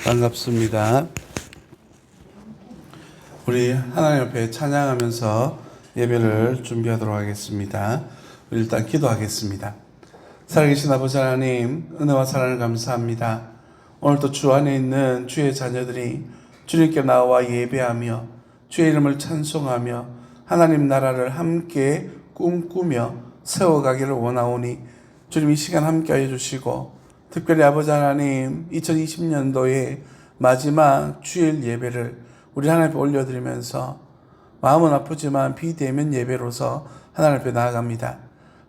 반갑습니다. 우리 하나님 앞에 찬양하면서 예배를 준비하도록 하겠습니다. 우리 일단 기도하겠습니다. 살아계신 아버지 하나님, 은혜와 사랑을 감사합니다. 오늘도 주 안에 있는 주의 자녀들이 주님께 나와 예배하며 주의 이름을 찬송하며 하나님 나라를 함께 꿈꾸며 세워가기를 원하오니 주님 이 시간 함께하여 주시고, 특별히 아버지 하나님 2020년도의 마지막 주일 예배를 우리 하나님 앞에 올려드리면서 마음은 아프지만 비대면 예배로서 하나님 앞에 나아갑니다.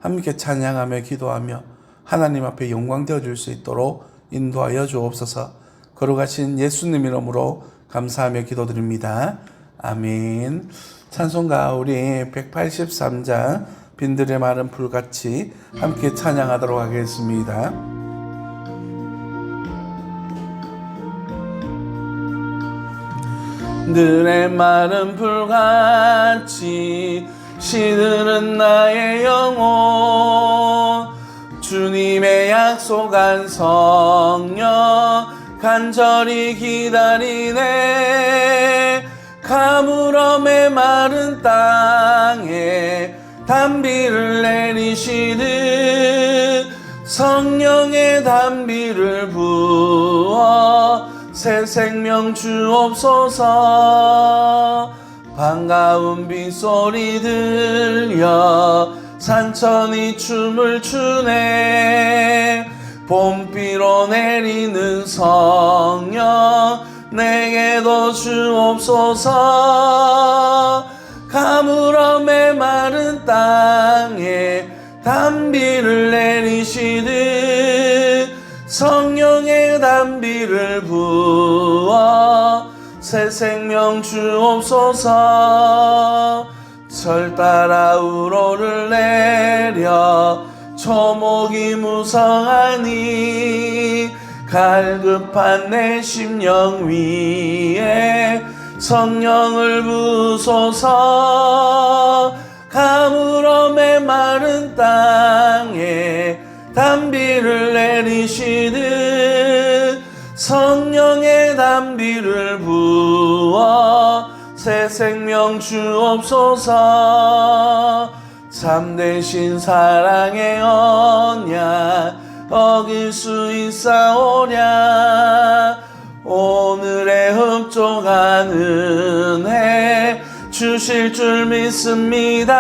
함께 찬양하며 기도하며 하나님 앞에 영광 되어줄 수 있도록 인도하여 주옵소서. 거룩하신 예수님 이름으로 감사하며 기도드립니다. 아멘. 찬송가 우리 183장 빈들의 마른 불같이 함께 찬양하도록 하겠습니다. 들의 마른 불같이 시드는 나의 영혼, 주님의 약속한 성령 간절히 기다리네. 가물음의 마른 땅에 단비를 내리시듯 성령의 단비를 부어 새 생명 주옵소서. 반가운 빗소리 들려 산천이 춤을 추네. 봄비로 내리는 성령 내게도 주옵소서. 가물음의 마른 땅에 단비를 내리시듯 성령의 단비를 부어 새 생명 주옵소서. 철 따라 우로를 내려 초목이 무성하니 갈급한 내 심령 위에 성령을 부소서. 가물음의 마른 땅에 단비를 내리시듯 성령의 단비를 부어 새 생명 주옵소서. 참되신 사랑의 언약 어길 수 있사오랴. 오늘의 흡족한 은혜 주실 줄 믿습니다.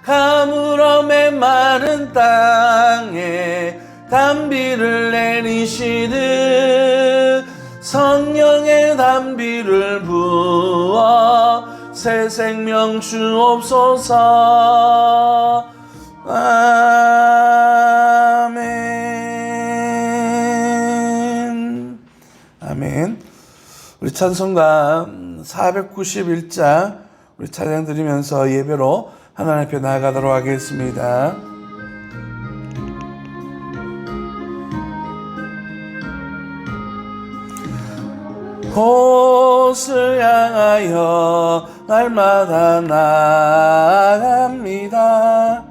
가물음의 마른 땅에 단비를 내리시듯 성령의 단비를 부어 새 생명 주옵소서. 아멘. 아멘. 우리 찬송가 491장 우리 찬양 드리면서 예배로 하나님 앞에 나아가도록 하겠습니다. 곳을 향하여 날마다 나아갑니다.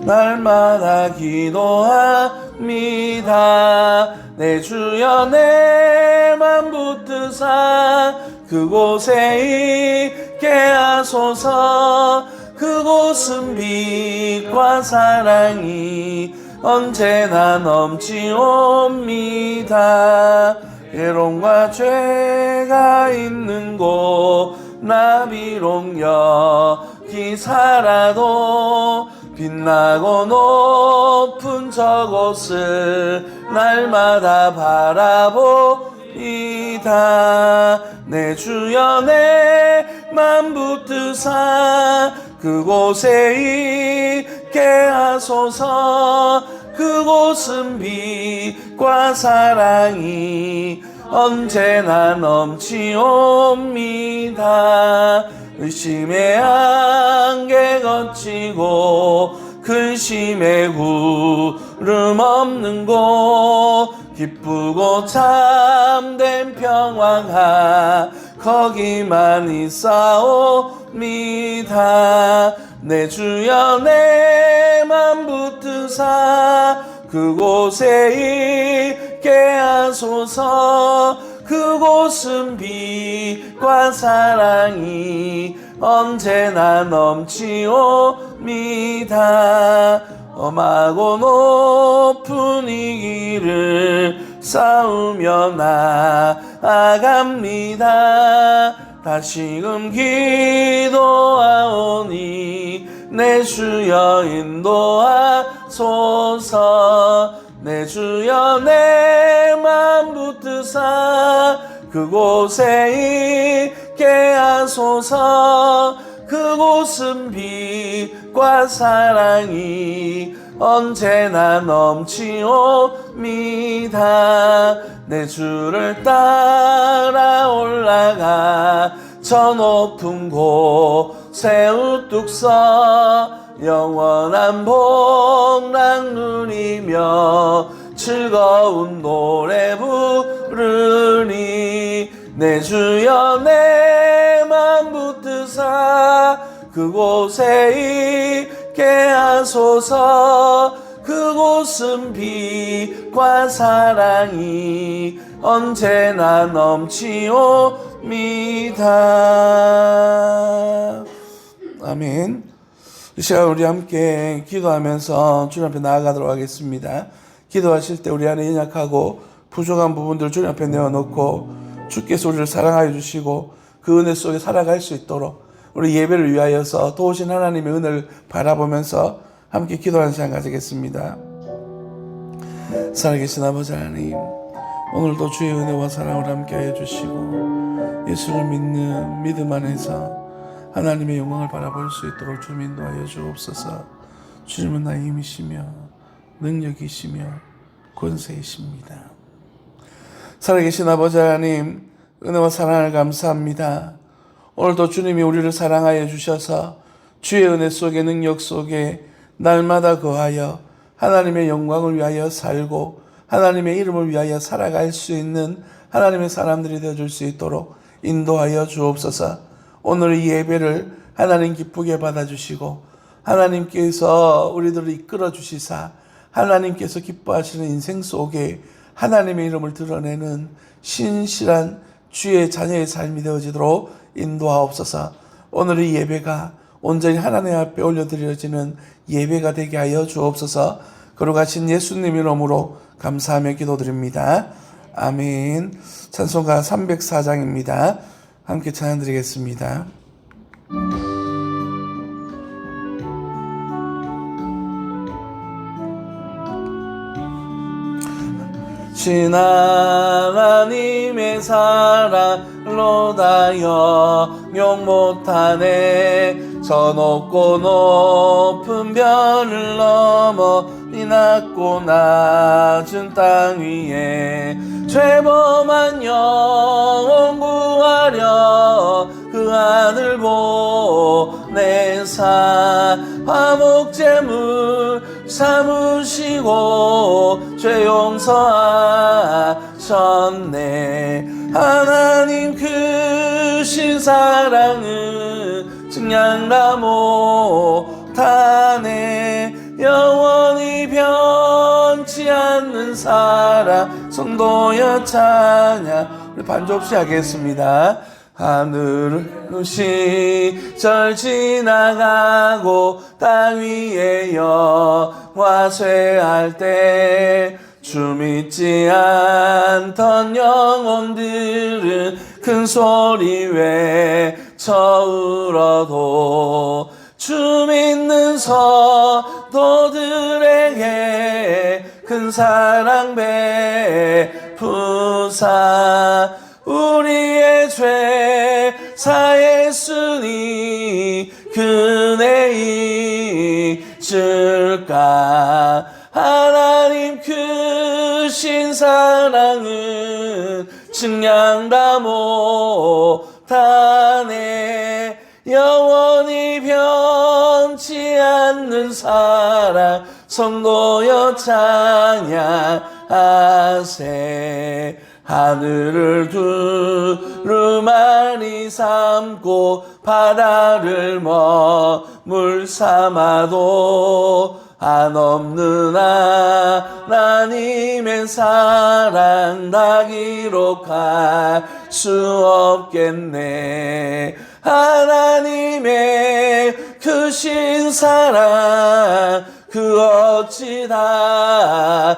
날마다 기도합니다. 내 주여 내 맘 붙드사 그곳에 있게 하소서. 그곳은 빛과 사랑이 언제나 넘치옵니다. 애롱과 죄가 있는 곳 나 비록 여기 살아도 빛나고 높은 저곳을 날마다 바라보이다. 내 주여 내 맘 붙드사 그곳에 있게 하소서. 그곳은 빛과 사랑이 언제나 넘치옵니다. 의심의 안개 거치고 근심의 구름 없는 곳 기쁘고 참된 평화가 거기만 있사옵니다. 내 주여 내 맘 붙드사 그곳에 있게 하소서. 그곳은 빛과 사랑이 언제나 넘치옵니다. 험하고 높은 이 길을 싸우며 나아갑니다. 다시금 기도하오니 내 주여 인도하소서. 내 주여 내 맘 붙드사 그곳에 있게 하소서. 그곳은 빛과 사랑이 언제나 넘치옵니다. 내 주를 따라 올라가 저 높은 곳에 우뚝 서 영원한 복락 누리며 즐거운 노래 부르니. 내 주여 내 맘 붙드사 그곳에 있게 하소서. 그곳은 빛과 사랑이 언제나 넘치옵니다. 아멘. 이 시간 우리 함께 기도하면서 주님 앞에 나아가도록 하겠습니다. 기도하실 때 우리 안에 연약하고 부족한 부분들을 주님 앞에 내어놓고 주께서 우리를 사랑하여 주시고 그 은혜 속에 살아갈 수 있도록 우리 예배를 위하여서 도우신 하나님의 은혜를 바라보면서 함께 기도하는 시간 가지겠습니다. 살아계신 아버지 하나님, 오늘도 주의 은혜와 사랑을 함께 하여 주시고 예수를 믿는 믿음 안에서 하나님의 영광을 바라볼 수 있도록 주님 인도하여 주옵소서. 주님은 나의 힘이시며 능력이시며 권세이십니다. 살아계신 아버지 하나님, 은혜와 사랑을 감사합니다. 오늘도 주님이 우리를 사랑하여 주셔서 주의 은혜 속에 능력 속에 날마다 거하여 하나님의 영광을 위하여 살고 하나님의 이름을 위하여 살아갈 수 있는 하나님의 사람들이 되어줄 수 있도록 인도하여 주옵소서. 오늘 이 예배를 하나님 기쁘게 받아주시고 하나님께서 우리들을 이끌어 주시사 하나님께서 기뻐하시는 인생 속에 하나님의 이름을 드러내는 신실한 주의 자녀의 삶이 되어지도록 인도하옵소서. 오늘 이 예배가 온전히 하나님 앞에 올려드려지는 예배가 되게 하여 주옵소서. 거룩하신 예수님 이름으로 감사하며 기도드립니다. 아멘. 찬송가 304장입니다. 함께 찬양 드리겠습니다. 신 하나님의 사랑로다 영용 못하네. 저 높고 높은 별을 넘어 이 낮고 낮은 땅 위에 죄범한 영혼 구하려 그 아들 보내사 화목제물 삼으시고 죄 용서하셨네. 하나님 크신 사랑은 증량다 못하네. 영원히 변치 않는 사랑 성도여 찬양. 우리 반주 없이 하겠습니다. 하늘은 시절 지나가고 땅 위에 영화 쇠할 때 주 믿지 않던 영혼들은 큰 소리 외쳐 울어도 주 믿는 성도들에게 큰 사랑 베푸사 우리의 죄 사했으니 그네 잊을까. 하나님 크신 사랑은 증량다 못하네. 영원히 변치 않는 사랑 성도여 찬양하세. 하늘을 두루마리 삼고 바다를 머물 삼아도 한없는 하나님의 사랑 다 기록할 수 없겠네. 하나님의 크신 사랑 그 어찌 닿을까.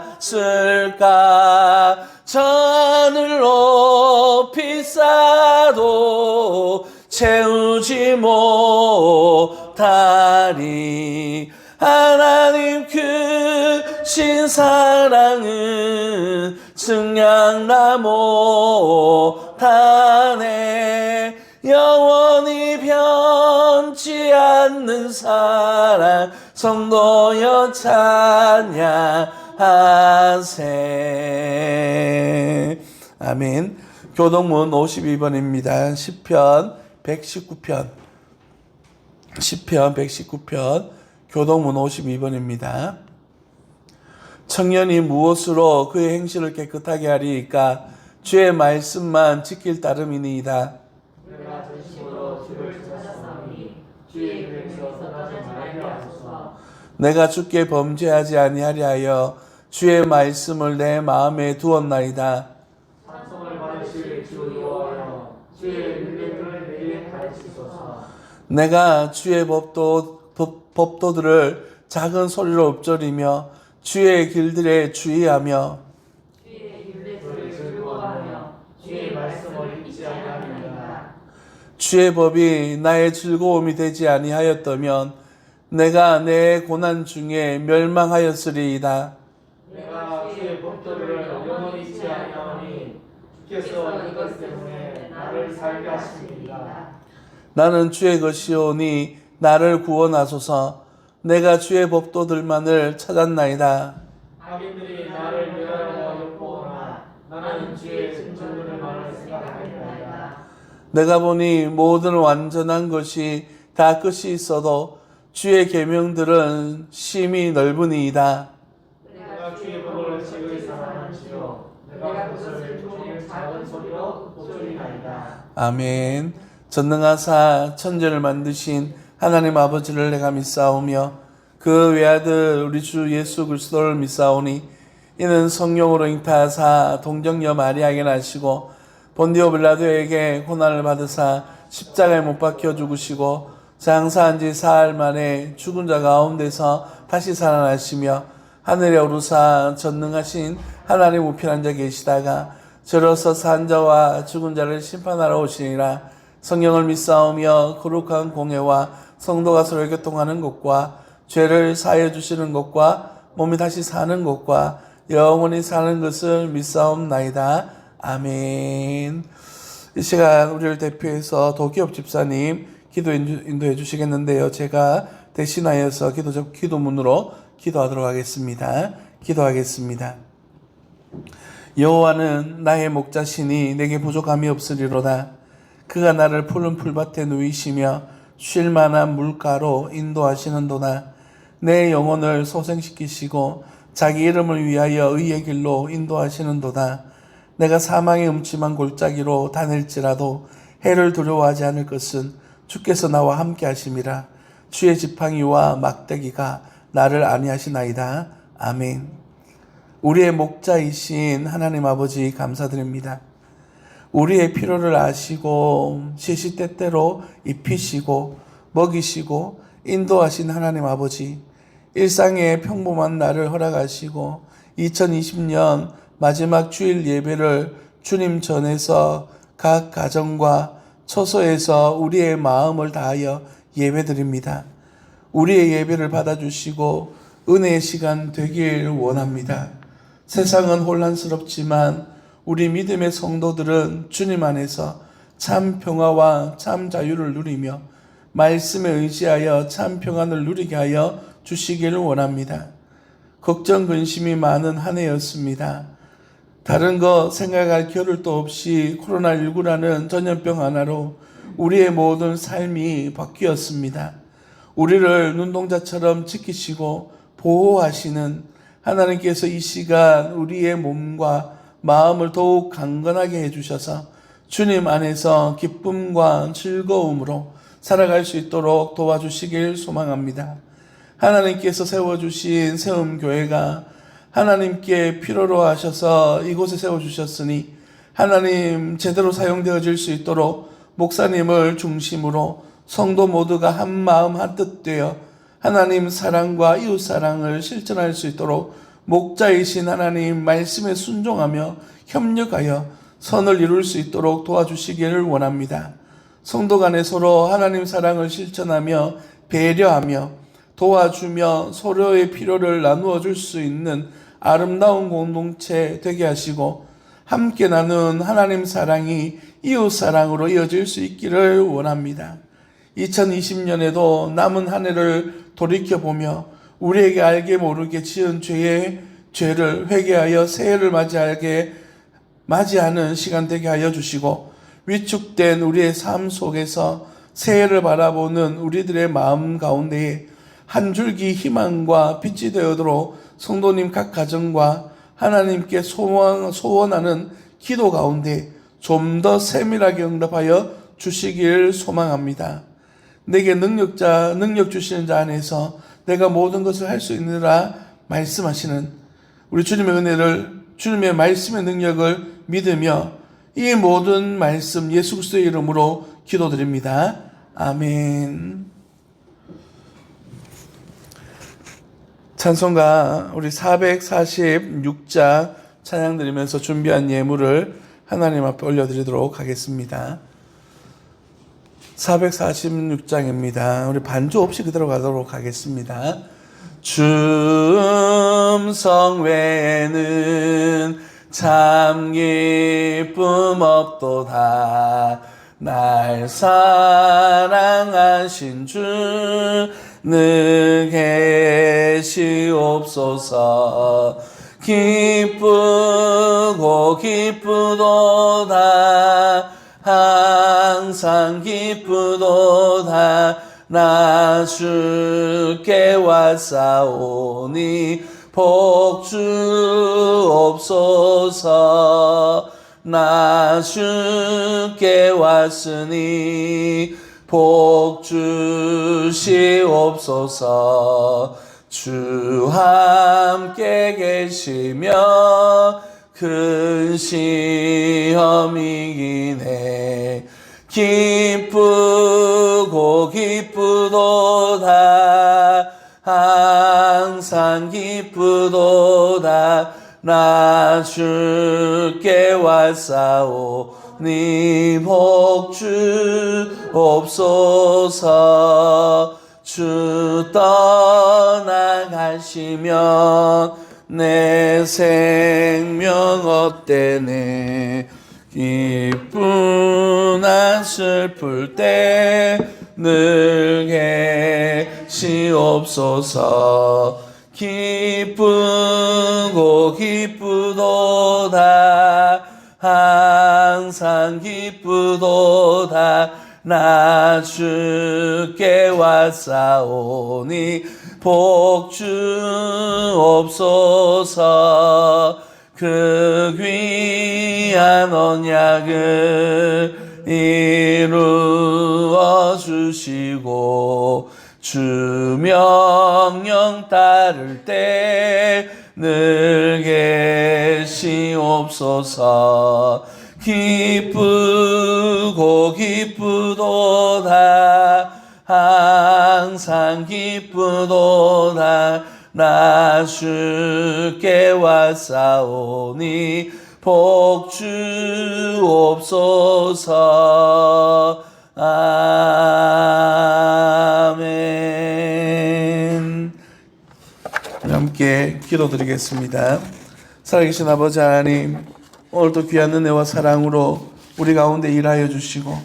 저 하늘 높이 쌓아도 채우지 못하리. 하나님 크신 사랑은 증량나 못하네. 영원히 변치 않는 사랑 성도여 찬양하세. 아멘. 교동문 52번입니다. 시편 119편. 시편 119편 교동문 52번입니다. 청년이 무엇으로 그의 행실을 깨끗하게 하리이까? 주의 말씀만 지킬 따름이니이다. 내가 전심으로 주를 찾았사오니 주의 이름에서 떠나지 말게 하소서. 내가 주께 범죄하지 아니하리 하여 주의 말씀을 내 마음에 두었나이다. 찬송을 받으실 주 여호와여, 주의 윤례를 내게 가르치소서. 내가 주의 법도들을 작은 소리로 읊조리며 주의 길들에 주의하며 주의 윤례를 즐거워하며 주의 말씀을 잊지 아니하리이다. 주의 법이 나의 즐거움이 되지 아니하였다면 내가 내 고난 중에 멸망하였으리이다. 내가 주의 법도를 영원히 잊지 아니하오니 주께서 이것 때문에 나를 살게 하십니다. 나는 주의 것이오니 나를 구원하소서. 내가 주의 법도들만을 찾았나이다. 악인들이 나를 멸하여 엿보거나 나는 주의 증거들만을 생각하리이다. 내가 보니 모든 완전한 것이 다 끝이 있어도 주의 계명들은 심히 넓으니이다. 내가 주의 법을 지극히 사랑하지요. 내가 그것을 종일 작은 소리로 읊조리나이다. 아멘. 전능하사 천지를 만드신 하나님 아버지를 내가 믿사오며 그 외아들 우리 주 예수 그리스도를 믿사오니 이는 성령으로 잉타하사 동정녀 마리아에게 나시고 본디오 빌라도에게 고난을 받으사 십자가에 못 박혀 죽으시고 장사한 지 사흘 만에 죽은 자 가운데서 다시 살아나시며 하늘에 오르사 전능하신 하나님 우편한 자 계시다가 저로서 산 자와 죽은 자를 심판하러 오시니라. 성령을 믿사오며 거룩한 공회와 성도가 서로 교통하는 것과 죄를 사하여 주시는 것과 몸이 다시 사는 것과 영원히 사는 것을 믿사옵나이다. 아멘. 이 시간 우리를 대표해서 도기업 집사님 기도 인도해 주시겠는데요. 제가 대신하여서 기도문으로 기도하도록 하겠습니다. 기도하겠습니다. 여호와는 나의 목자시니 내게 부족함이 없으리로다. 그가 나를 푸른 풀밭에 누이시며 쉴 만한 물가로 인도하시는도다. 내 영혼을 소생시키시고 자기 이름을 위하여 의의 길로 인도하시는도다. 내가 사망의 음침한 골짜기로 다닐지라도 해를 두려워하지 않을 것은 주께서 나와 함께 하심이라. 주의 지팡이와 막대기가 나를 안위하시나이다. 아멘. 우리의 목자이신 하나님 아버지 감사드립니다. 우리의 필요를 아시고 시시때때로 입히시고 먹이시고 인도하신 하나님 아버지, 일상의 평범한 날을 허락하시고 2020년 마지막 주일 예배를 주님 전에서 각 가정과 처소에서 우리의 마음을 다하여 예배드립니다. 우리의 예배를 받아주시고 은혜의 시간 되길 원합니다. 세상은 혼란스럽지만 우리 믿음의 성도들은 주님 안에서 참 평화와 참 자유를 누리며 말씀에 의지하여 참 평안을 누리게 하여 주시기를 원합니다. 걱정 근심이 많은 한 해였습니다. 다른 거 생각할 겨를도 없이 코로나19라는 전염병 하나로 우리의 모든 삶이 바뀌었습니다. 우리를 눈동자처럼 지키시고 보호하시는 하나님께서 이 시간 우리의 몸과 마음을 더욱 강건하게 해주셔서 주님 안에서 기쁨과 즐거움으로 살아갈 수 있도록 도와주시길 소망합니다. 하나님께서 세워주신 세움교회가 하나님께 필요로 하셔서 이곳에 세워주셨으니 하나님 제대로 사용되어질 수 있도록 목사님을 중심으로 성도 모두가 한 마음 한 뜻 되어 하나님 사랑과 이웃 사랑을 실천할 수 있도록 목자이신 하나님 말씀에 순종하며 협력하여 선을 이룰 수 있도록 도와주시기를 원합니다. 성도 간에 서로 하나님 사랑을 실천하며 배려하며 도와주며 서로의 필요를 나누어 줄 수 있는 아름다운 공동체 되게 하시고 함께 나눈 하나님 사랑이 이웃 사랑으로 이어질 수 있기를 원합니다. 2020년에도 남은 한 해를 돌이켜보며 우리에게 알게 모르게 지은 죄를 회개하여 새해를 맞이하는 시간 되게 하여 주시고 위축된 우리의 삶 속에서 새해를 바라보는 우리들의 마음 가운데에 한 줄기 희망과 빛이 되어도록 성도님 각 가정과 하나님께 소원하는 기도 가운데 좀 더 세밀하게 응답하여 주시길 소망합니다. 내게 능력 주시는 자 안에서 내가 모든 것을 할 수 있느라 말씀하시는 우리 주님의 은혜를, 주님의 말씀의 능력을 믿으며 이 모든 말씀 예수 그리스도의 이름으로 기도드립니다. 아멘. 찬송가 우리 446장 찬양 드리면서 준비한 예물을 하나님 앞에 올려드리도록 하겠습니다. 446장입니다. 우리 반주 없이 그대로 가도록 하겠습니다. 춤성 외에는 참 기쁨 없도다. 날 사랑하신 주는 계시옵소서. 기쁘고 기쁘도다. 항상 기쁘도다. 나 주께 왔사오니 복 주옵소서. 나 주께 왔으니 복 주시옵소서. 주 함께 계시며 큰 시험이기네. 기쁘고 기쁘도다. 항상 기쁘도다. 나 주께 왔사오니 복 주옵소서. 주 떠나가시면 내 생명 없대네. 기쁘나 슬플 때 늘 계시옵소서. 기쁘고 기쁘도다. 항상 기쁘도다. 나 주께 왔사오니 복 주옵소서. 그 귀한 언약을 이루어 주시고 주 명령 따를 때 늘 계시옵소서. 기쁘고 기쁘도다. 항상 기쁘도다. 나 주께 왔사오니 복 주옵소서. 아멘. 함께 기도드리겠습니다. 살아계신 아버지 하나님, 오늘도 귀한 은혜와 사랑으로 우리 가운데 일하여 주시고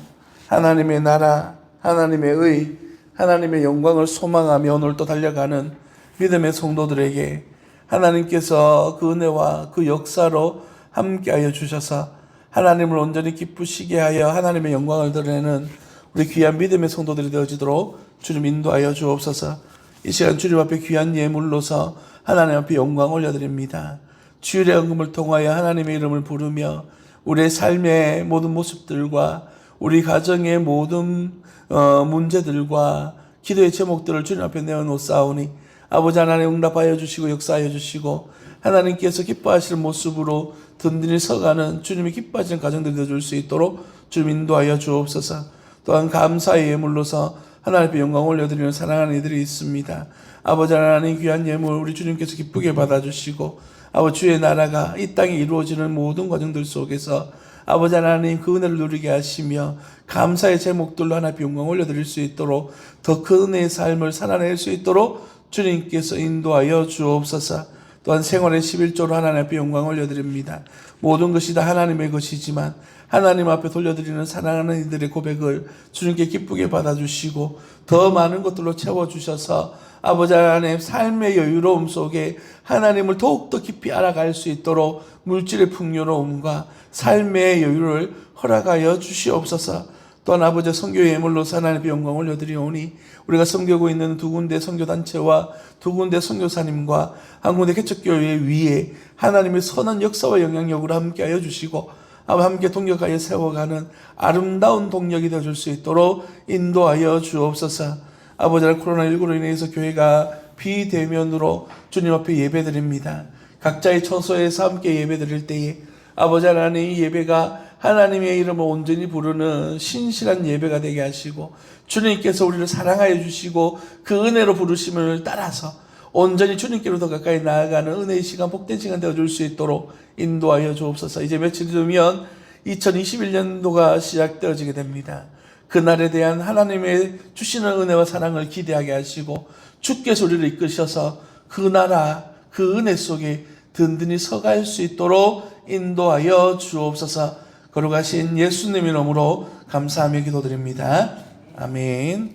하나님의 나라, 하나님의 의, 하나님의 영광을 소망하며 오늘도 달려가는 믿음의 성도들에게 하나님께서 그 은혜와 그 역사로 함께하여 주셔서 하나님을 온전히 기쁘시게 하여 하나님의 영광을 드러내는 우리 귀한 믿음의 성도들이 되어지도록 주님 인도하여 주옵소서. 이 시간 주님 앞에 귀한 예물로서 하나님 앞에 영광 올려드립니다. 주일의 헌금을 통하여 하나님의 이름을 부르며 우리의 삶의 모든 모습들과 우리 가정의 모든 문제들과 기도의 제목들을 주님 앞에 내어놓사오니 아버지 하나님 응답하여 주시고 역사하여 주시고 하나님께서 기뻐하시는 모습으로 든든히 서가는 주님이 기뻐하시는 가정들이 되어줄 수 있도록 주님 인도하여 주옵소서. 또한 감사의 예물로서 하나님 앞에 영광 올려드리는 사랑하는 이들이 있습니다. 아버지 하나님 귀한 예물 우리 주님께서 기쁘게 받아주시고 아버지 주의 나라가 이 땅에 이루어지는 모든 과정들 속에서 아버지 하나님 그 은혜를 누리게 하시며 감사의 제목들로 하나님 영광 올려드릴 수 있도록 더 큰 은혜의 삶을 살아낼 수 있도록 주님께서 인도하여 주옵소서. 또한 생활의 11조로 하나님 앞에 영광 올려드립니다. 모든 것이 다 하나님의 것이지만 하나님 앞에 돌려드리는 사랑하는 이들의 고백을 주님께 기쁘게 받아주시고 더 많은 것들로 채워주셔서 아버지 하나님 삶의 여유로움 속에 하나님을 더욱더 깊이 알아갈 수 있도록 물질의 풍요로움과 삶의 여유를 허락하여 주시옵소서. 또한 아버지 선교의 예물로서 하나님의 영광을 올려드리오니 우리가 섬기고 있는 두 군데 선교단체와 두 군데 선교사님과 한 군데 개척교회 위에 하나님의 선한 역사와 영향력으로 함께하여 주시고 함께 동력하여 세워가는 아름다운 동력이 되어줄 수 있도록 인도하여 주옵소서. 아버지 코로나19로 인해서 교회가 비대면으로 주님 앞에 예배드립니다. 각자의 처소에서 함께 예배드릴 때에 아버지 하나님 이 예배가 하나님의 이름을 온전히 부르는 신실한 예배가 되게 하시고 주님께서 우리를 사랑하여 주시고 그 은혜로 부르심을 따라서 온전히 주님께로 더 가까이 나아가는 은혜의 시간, 복된 시간 되어줄 수 있도록 인도하여 주옵소서. 이제 며칠 뒤면 2021년도가 시작되어지게 됩니다. 그날에 대한 하나님의 주시는 은혜와 사랑을 기대하게 하시고 주께서 우리를 이끄셔서 그 나라, 그 은혜 속에 든든히 서갈 수 있도록 인도하여 주옵소서. 거룩하신 예수님의 이름으로 감사하며 기도드립니다. 아멘.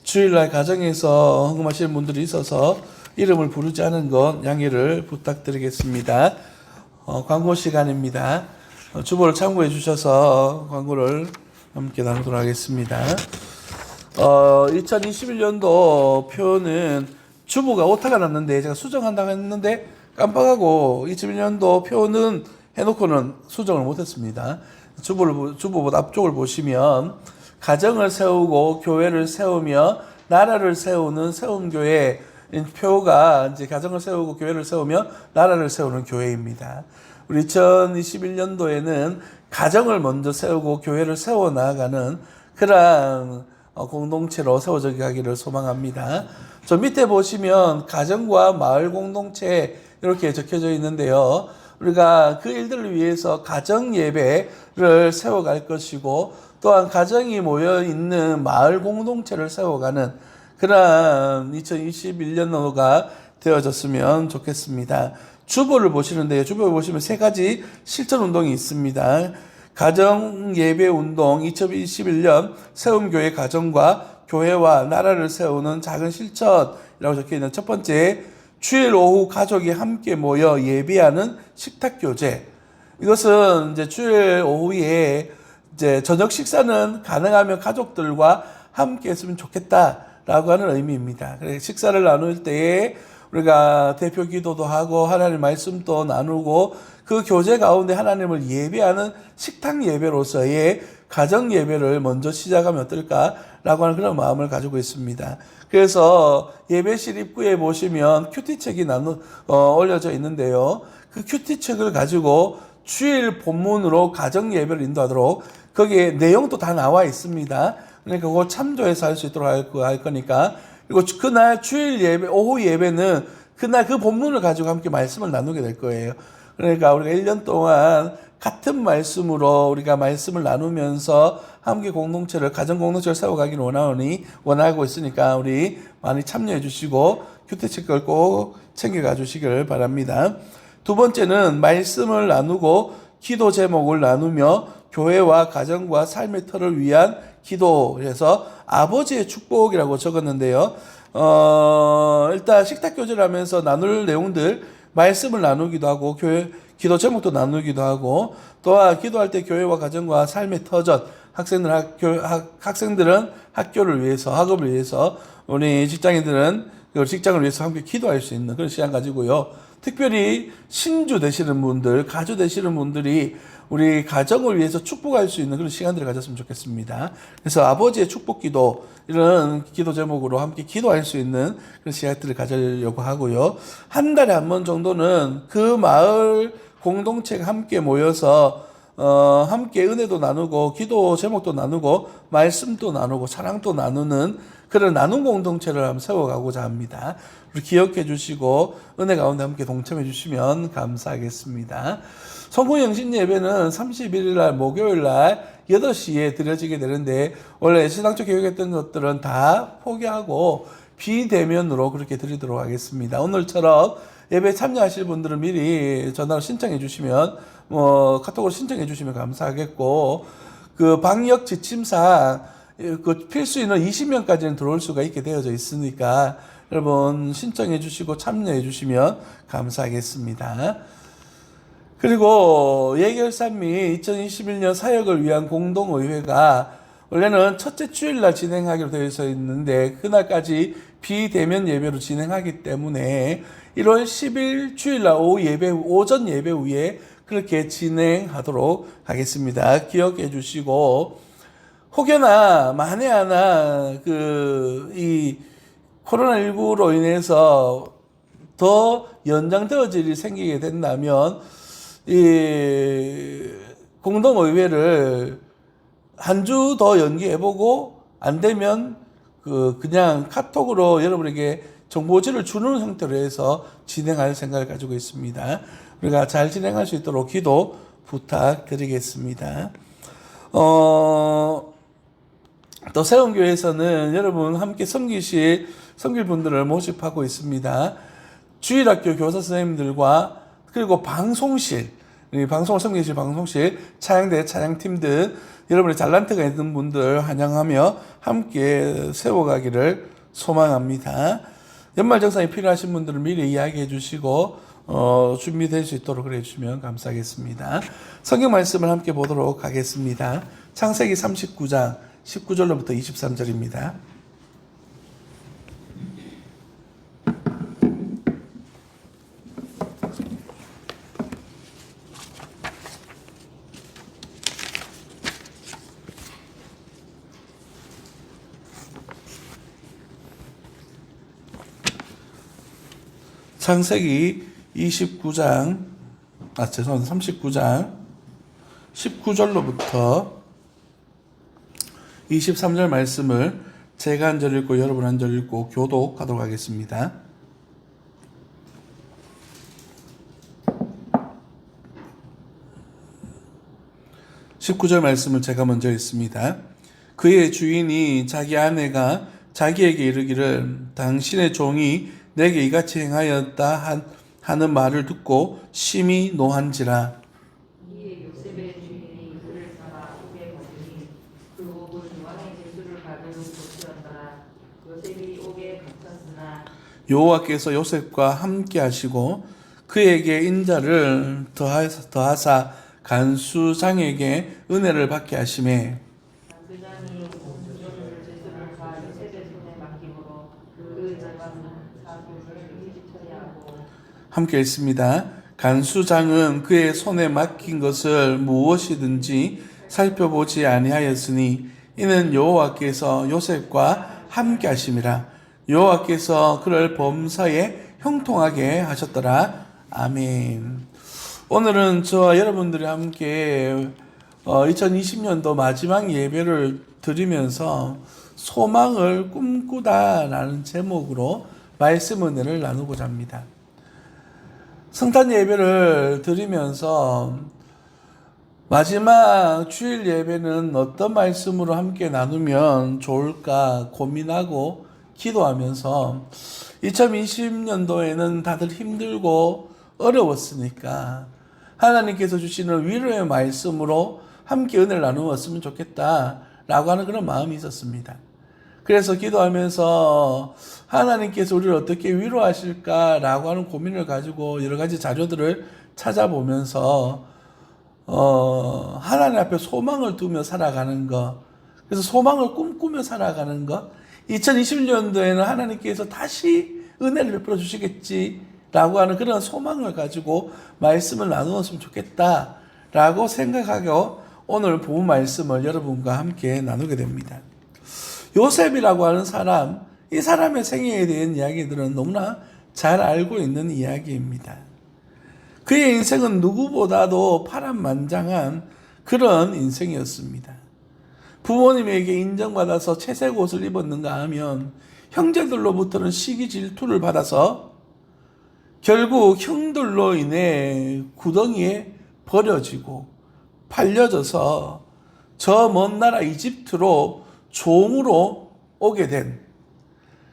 주일날 가정에서 헌금하시는 분들이 있어서 이름을 부르지 않은 것 양해를 부탁드리겠습니다. 광고 시간입니다. 주보를 참고해 주셔서 광고를 함께 나누도록 하겠습니다. 2021년도 표는 주보가 오타가 났는데 제가 수정한다고 했는데 깜빡하고 2021년도 표는 해놓고는 수정을 못했습니다. 주보보다 앞쪽을 보시면 가정을 세우고 교회를 세우며 나라를 세우는 세움교회 표가 이제 가정을 세우고 교회를 세우며 나라를 세우는 교회입니다. 우리 2021년도에는 가정을 먼저 세우고 교회를 세워 나아가는 그러한 공동체로 세워져 가기를 소망합니다. 저 밑에 보시면 가정과 마을 공동체 이렇게 적혀져 있는데요. 우리가 그 일들을 위해서 가정 예배를 세워갈 것이고 또한 가정이 모여 있는 마을 공동체를 세워가는 그러한 2021년도가 되어졌으면 좋겠습니다. 주보를 보시는데요. 주보를 보시면 세 가지 실천 운동이 있습니다. 가정 예배 운동 2021년 세움교회 가정과 교회와 나라를 세우는 작은 실천이라고 적혀 있는 첫 번째, 주일 오후 가족이 함께 모여 예배하는 식탁 교제. 이것은 이제 주일 오후에 이제 저녁 식사는 가능하면 가족들과 함께 했으면 좋겠다라고 하는 의미입니다. 그래서 식사를 나눌 때에 우리가 대표 기도도 하고 하나님 말씀도 나누고 그 교제 가운데 하나님을 예배하는 식탁 예배로서의 가정 예배를 먼저 시작하면 어떨까라고 하는 그런 마음을 가지고 있습니다. 그래서 예배실 입구에 보시면 큐티책이 올려져 있는데요. 그 큐티책을 가지고 주일 본문으로 가정 예배를 인도하도록 거기에 내용도 다 나와 있습니다. 그러니까 그거 참조해서 할 수 있도록 할 거니까. 그리고 그날 주일 예배, 오후 예배는 그날 그 본문을 가지고 함께 말씀을 나누게 될 거예요. 그러니까 우리가 1년 동안 같은 말씀으로 우리가 말씀을 나누면서 함께 공동체를, 가정 공동체를 세워가기를 원하고 있으니까 우리 많이 참여해 주시고 큐티책을 꼭 챙겨가 주시길 바랍니다. 두 번째는 말씀을 나누고 기도 제목을 나누며 교회와 가정과 삶의 틀을 위한 기도해서 아버지의 축복이라고 적었는데요. 일단 식탁 교제를 하면서 나눌 내용들, 말씀을 나누기도 하고 교회 기도 제목도 나누기도 하고 또한 기도할 때 교회와 가정과 삶의 터전, 학생들은 학교를 위해서, 학업을 위해서, 우리 직장인들은 그리고 직장을 위해서 함께 기도할 수 있는 그런 시간 가지고요. 특별히 신주 되시는 분들, 가주 되시는 분들이 우리 가정을 위해서 축복할 수 있는 그런 시간들을 가졌으면 좋겠습니다. 그래서 아버지의 축복 기도, 이런 기도 제목으로 함께 기도할 수 있는 그런 시간들을 가지려고 하고요. 한 달에 한 번 정도는 그 마을 공동체가 함께 모여서 함께 은혜도 나누고 기도 제목도 나누고 말씀도 나누고 사랑도 나누는 그런 나눔 공동체를 한번 세워가고자 합니다. 우리 기억해 주시고 은혜 가운데 함께 동참해 주시면 감사하겠습니다. 성공영신 예배는 31일 날 목요일 날 8시에 드려지게 되는데 원래 신앙적 계획했던 것들은 다 포기하고 비대면으로 그렇게 드리도록 하겠습니다. 오늘처럼 예배 참여하실 분들은 미리 전화로 신청해 주시면 카톡으로 신청해 주시면 감사하겠고, 그 방역 지침상 그 필수인은 20명까지는 들어올 수가 있게 되어져 있으니까 여러분 신청해 주시고 참여해 주시면 감사하겠습니다. 그리고 예결산미 2021년 사역을 위한 공동의회가 원래는 첫째 주일날 진행하기로 되어 있는데 그날까지 비대면 예배로 진행하기 때문에 1월 10일 주일날 오전 예배 후에 그렇게 진행하도록 하겠습니다. 기억해 주시고, 혹여나 만에 하나 이 코로나19로 인해서 더 연장되어질 일이 생기게 된다면 이 공동의회를 한 주 더 연기해보고 안 되면 그냥 카톡으로 여러분에게 정보지를 주는 형태로 해서 진행할 생각을 가지고 있습니다. 우리가 잘 진행할 수 있도록 기도 부탁드리겠습니다. 또 세운교회에서는 여러분 함께 섬길 분들을 모집하고 있습니다. 주일학교 교사 선생님들과 그리고 방송실, 방송을 섬기실 방송실, 찬양대 찬양팀 등 여러분의 잘난트가 있는 분들 환영하며 함께 세워가기를 소망합니다. 연말정산이 필요하신 분들은 미리 이야기해 주시고 준비될 수 있도록 그래 주시면 감사하겠습니다. 성경 말씀을 함께 보도록 하겠습니다. 창세기 39장 19절로부터 23절입니다. 창세기 39장 19절로부터 23절 말씀을 제가 한 절 읽고 여러분 한 절 읽고 교독하도록 하겠습니다. (19절) 말씀을 제가 먼저 읽습니다. 그의 주인이 자기 아내가 자기에게 이르기를 당신의 종이 내게 이같이 행하였다 하는 말을 듣고 심히 노한지라. 이에 요셉의 주인이 그를 잡아 옥에 가두니 그 옥은 왕의 제수를 받은 곳이었더라. 요셉이 옥에 갇혔으나 여호와께서 요셉과 함께 하시고 그에게 인자를 더하사 간수장에게 은혜를 받게 하시매 간수장이 온 주전을 제수를 다 요셉의 손에 맡기므로 그 자가는 사교를 일찍 처리하고. 함께 읽습니다. 간수장은 그의 손에 맡긴 것을 무엇이든지 살펴보지 아니하였으니 이는 여호와께서 요셉과 함께 하심이라. 여호와께서 그를 범사에 형통하게 하셨더라. 아멘. 오늘은 저와 여러분들이 함께 2020년도 마지막 예배를 드리면서 소망을 꿈꾸다라는 제목으로 말씀 은혜를 나누고자 합니다. 성탄 예배를 드리면서 마지막 주일 예배는 어떤 말씀으로 함께 나누면 좋을까 고민하고 기도하면서 2020년도에는 다들 힘들고 어려웠으니까 하나님께서 주시는 위로의 말씀으로 함께 은혜를 나누었으면 좋겠다라고 하는 그런 마음이 있었습니다. 그래서 기도하면서 하나님께서 우리를 어떻게 위로하실까라고 하는 고민을 가지고 여러 가지 자료들을 찾아보면서 하나님 앞에 소망을 두며 살아가는 것, 그래서 소망을 꿈꾸며 살아가는 것, 2021년도에는 하나님께서 다시 은혜를 베풀어 주시겠지라고 하는 그런 소망을 가지고 말씀을 나누었으면 좋겠다라고 생각하고 오늘 본 말씀을 여러분과 함께 나누게 됩니다. 요셉이라고 하는 사람, 이 사람의 생애에 대한 이야기들은 너무나 잘 알고 있는 이야기입니다. 그의 인생은 누구보다도 파란만장한 그런 인생이었습니다. 부모님에게 인정받아서 채색 옷을 입었는가 하면 형제들로부터는 시기 질투를 받아서 결국 형들로 인해 구덩이에 버려지고 팔려져서 저 먼 나라 이집트로 종으로 오게 된,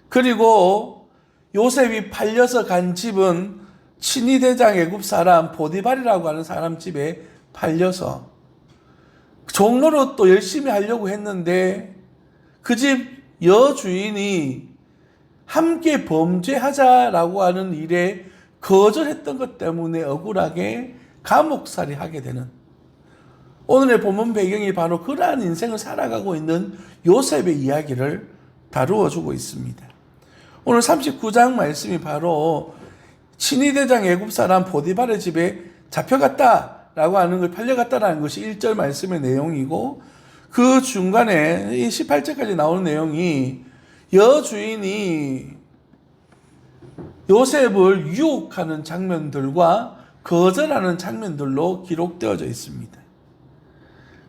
그리고 요셉이 팔려서 간 집은 친위대장 애굽 사람 보디발이라고 하는 사람 집에 팔려서 종로로 또 열심히 하려고 했는데 그 집 여주인이 함께 범죄하자라고 하는 일에 거절했던 것 때문에 억울하게 감옥살이 하게 되는, 오늘의 본문 배경이 바로 그러한 인생을 살아가고 있는 요셉의 이야기를 다루어 주고 있습니다. 오늘 39장 말씀이 바로 친위대장 애굽 사람 보디발의 집에 잡혀갔다라고 하는 걸, 팔려갔다라는 것이 1절 말씀의 내용이고, 그 중간에 이 18절까지 나오는 내용이 여주인이 요셉을 유혹하는 장면들과 거절하는 장면들로 기록되어져 있습니다.